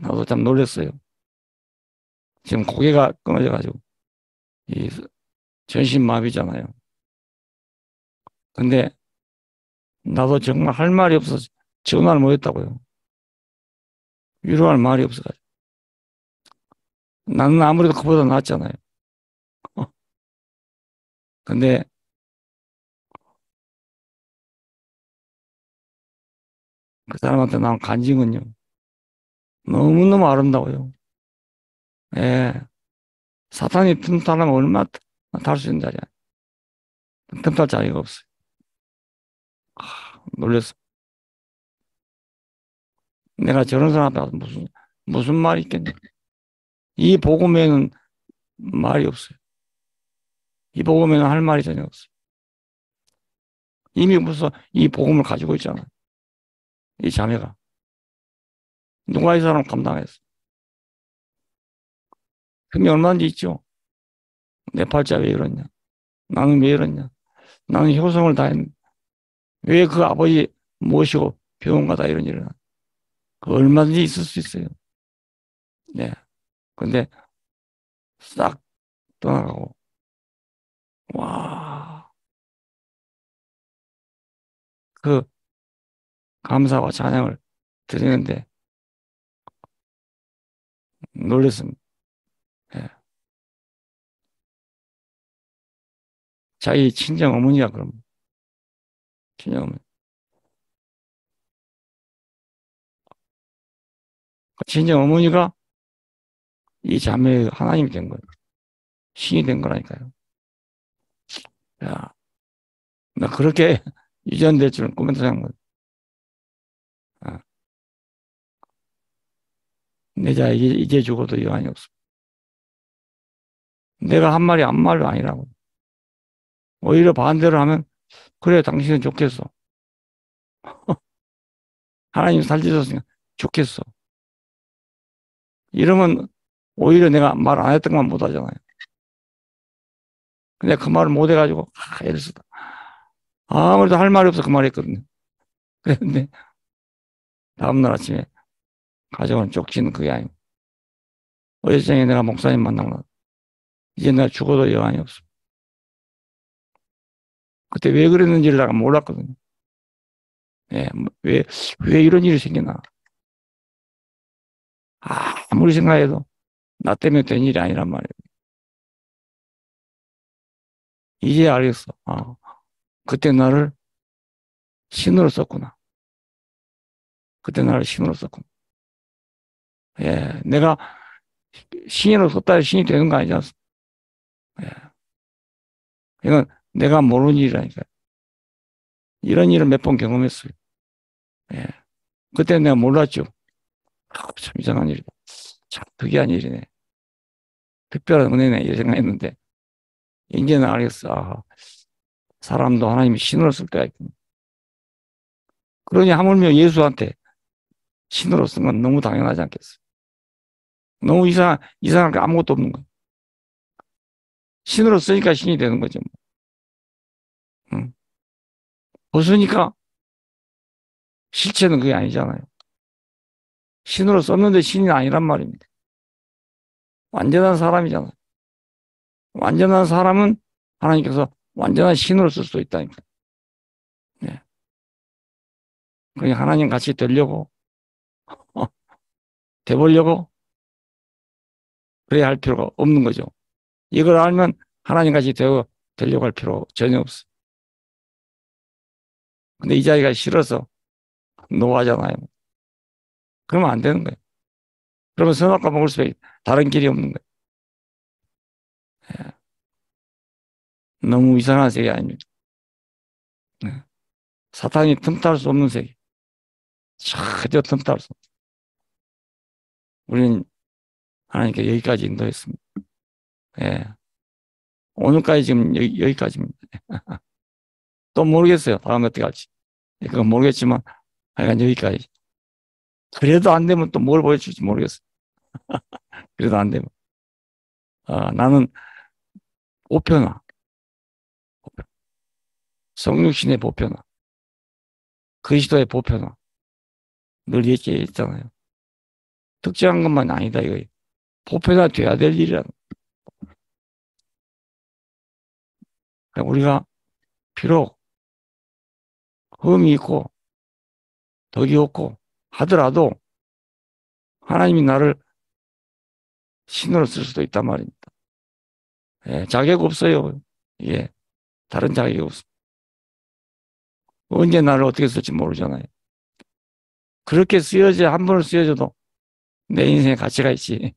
A: 나도 참 놀랐어요. 지금 고개가 끊어져가지고 이 전신마비잖아요. 근데 나도 정말 할 말이 없어서 전화를 못했다고요. 위로할 말이 없어가지고. 나는 아무래도 그보다 낫잖아요. 근데 그 사람한테 나온 간증은요. 너무너무 아름다워요. 예. 사탄이 틈타려면 얼마나 탈 수 있는 자리야. 틈탈 자리가 없어요. 놀랬어. 내가 저런 사람 앞에 가서 무슨 말이 있겠냐. 이 복음에는 말이 없어요. 이 복음에는 할 말이 전혀 없어요. 이미 벌써 이 복음을 가지고 있잖아요. 이 자매가. 누가 이 사람 감당했어? 흠이 얼마든지 있죠. 내 팔자 왜 이러냐? 나는 왜 이러냐? 나는 효성을 다했는데 왜 그 아버지 모시고 병원 가다 이런 일을 하냐? 그 얼마든지 있을 수 있어요. 네. 근데 싹 떠나가고, 와, 그 감사와 찬양을 드리는데 놀랐습니다. 예. 자기 친정 어머니가 그럼, 친정 어머니. 그 친정 어머니가 이 자매의 하나님이 된 거예요. 신이 된 거라니까요. 야, 나 그렇게 유전될 줄은 꿈에도 생각 못. 아, 내 자 이제 죽어도 여한이 없어. 내가 한 말이 아무 말도 아니라고. 오히려 반대로 하면 그래 당신은 좋겠어. 하나님 살려줬으니까 좋겠어. 이러면 오히려 내가 말 안 했던 것만 못 하잖아요. 근데 그 말을 못 해가지고 애를 쓰다. 아무래도 할 말이 없어 그 말 했거든요. 그런데 다음날 아침에 가져온 쪽지는 그게 아니고 어제 저녁에 내가 목사님 만나고 이제 내가 죽어도 여한이 없어. 그때 왜 그랬는지를 내가 몰랐거든요. 예, 왜 이런 일이 생기나. 아무리 생각해도 나 때문에 된 일이 아니란 말이에요. 이제 알겠어. 그때 나를 신으로 썼구나. 그때 나를 신으로 썼구나. 예, 내가 신으로 썼다 해서 신이 되는 거 아니지 않습니까? 예, 이건 내가 모르는 일이라니까요. 이런 일을 몇 번 경험했어요. 예, 그때 내가 몰랐죠. 참 이상한 일이다. 참 특이한 일이네. 특별한 은혜네. 이렇게 생각했는데, 이제는 알겠어. 사람도 하나님이 신으로 쓸 때가 있구나. 그러니 하물며 예수한테 신으로 쓴 건 너무 당연하지 않겠어. 너무 이상한 게 아무것도 없는 거야. 신으로 쓰니까 신이 되는 거죠. 뭐. 응. 벗으니까 실체는 그게 아니잖아요. 신으로 썼는데 신이 아니란 말입니다. 완전한 사람이잖아요. 완전한 사람은 하나님께서 완전한 신으로 쓸 수 있다니까. 네. 그냥 하나님 같이 되려고, 어, 돼보려고 그래야 할 필요가 없는 거죠. 이걸 알면 하나님 같이 되려고 할 필요 전혀 없어. 근데 이 자리가 싫어서 노하잖아요. 그러면 안 되는 거예요. 그러면 선악과 먹을 수밖에 다른 길이 없는 거예요. 예. 너무 이상한 세계 아닙니까? 네. 사탄이 틈탈 수 없는 세계. 절대 틈탈 수 없어요. 우리는 하나님께 여기까지 인도했습니다. 예. 오늘까지 지금 여기까지입니다. 또 모르겠어요. 다음에 어떻게 할지. 예, 그건 모르겠지만, 하여간 여기까지. 그래도 안 되면 또 뭘 보여줄지 모르겠어요. 그래도 안 되면. 나는 보편화, 성육신의 보편화, 그리스도의 보편화. 늘 얘기했잖아요. 특정한 것만 아니다, 이거예요. 보편화 돼야 될 일이라는. 그러니까 우리가 비록 흠이 있고 덕이 없고 하더라도 하나님이 나를 신으로 쓸 수도 있단 말입니다. 예, 자격 없어요. 예, 다른 자격이 없습니다. 언제 나를 어떻게 쓸지 모르잖아요. 그렇게 쓰여져, 한 번을 쓰여져도 내 인생에 가치가 있지.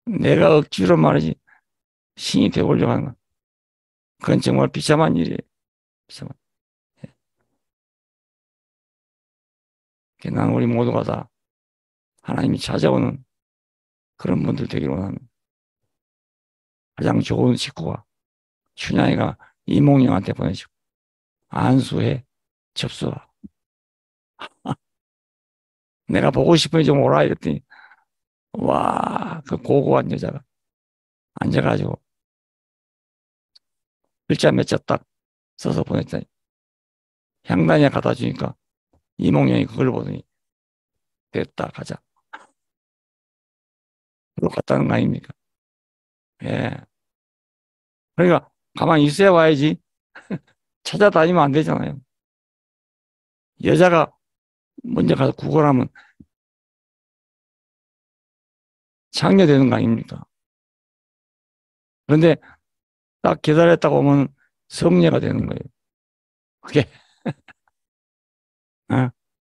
A: 내가 억지로 말이지, 신이 되어보려고 하는 건, 그건 정말 비참한 일이에요. 비참한. 난 우리 모두가 다 하나님이 찾아오는 그런 분들 되기를 원합니다. 가장 좋은 식구가 춘향이가 이몽룡한테 보내주고 안수해 접수하. 내가 보고 싶으니 좀 오라 이랬더니 와, 그 고고한 여자가 앉아가지고 글자 몇 자 딱 써서 보냈더니 향단에 갖다 주니까 이몽룡이 그걸 보더니 됐다 가자. 그러고 갔다는 거 아닙니까? 예. 그러니까 가만히 있어야 와야지 찾아다니면 안 되잖아요. 여자가 먼저 가서 구걸하면 창녀되는 거 아닙니까? 그런데 딱 기다렸다가 오면 성녀가 되는 거예요. 그게 어?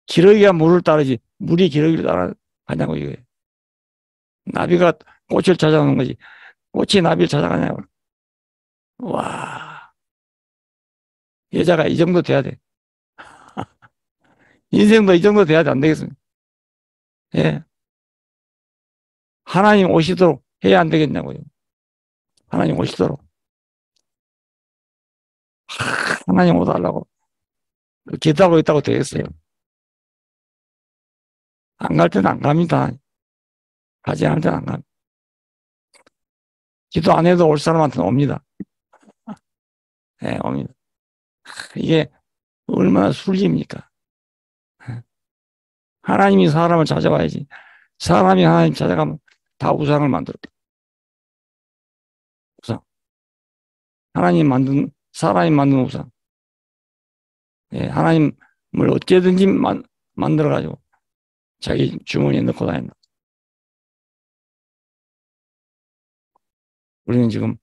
A: 기러기가 물을 따르지 물이 기러기를 따라가냐고 이거예요. 나비가 꽃을 찾아오는 거지 꽃이 나비를 찾아가냐고. 와, 여자가 이 정도 돼야 돼. 인생도 이 정도 돼야 돼. 안 되겠습니까? 예. 하나님 오시도록 해야 안 되겠냐고요. 하나님 오시도록. 하나님 오달라고 기도하고 있다고 되겠어요. 안 갈 때는 안 갑니다. 가지 않을 때는 안 갑니다. 기도 안 해도 올 사람한테는 옵니다. 예, 옵니다. 이게 얼마나 순리입니까? 하나님이 사람을 찾아와야지. 사람이 하나님 찾아가면 다 우상을 만들어. 우상. 사람이 만든 우상. 예, 하나님을 어째든지 만들어가지고 자기 주머니에 넣고 다닌다. 우리는 지금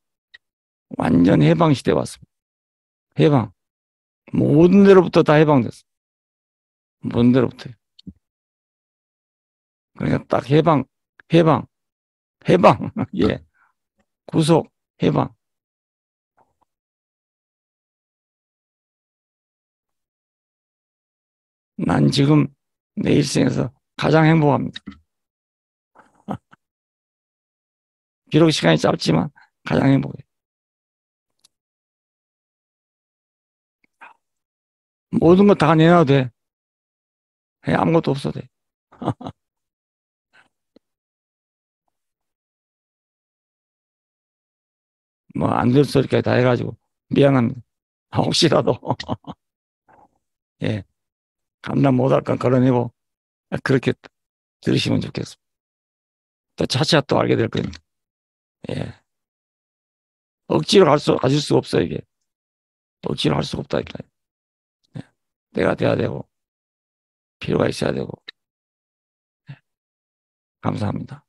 A: 완전 해방 시대에 왔습니다. 해방. 모든 데로부터 다 해방됐어. 모든 데로부터. 그러니까 딱 해방, 해방, 해방. 예. 구속, 해방. 난 지금 내 일생에서 가장 행복합니다. 비록 시간이 짧지만 가장 행복해. 모든 거 다 내놔도 돼. 아무것도 없어도 돼. 뭐, 안 될 소리까지 다 해가지고 미안합니다. 혹시라도, 예, 감당 못할 건 걸어내고, 그렇게 들으시면 좋겠습니다. 또 차차 또 알게 될 거니까. 예. 억지로 가질 수가 없어요, 이게. 억지로 할 수가 없다니까요. 예. 내가 돼야 되고, 필요가 있어야 되고, 감사합니다.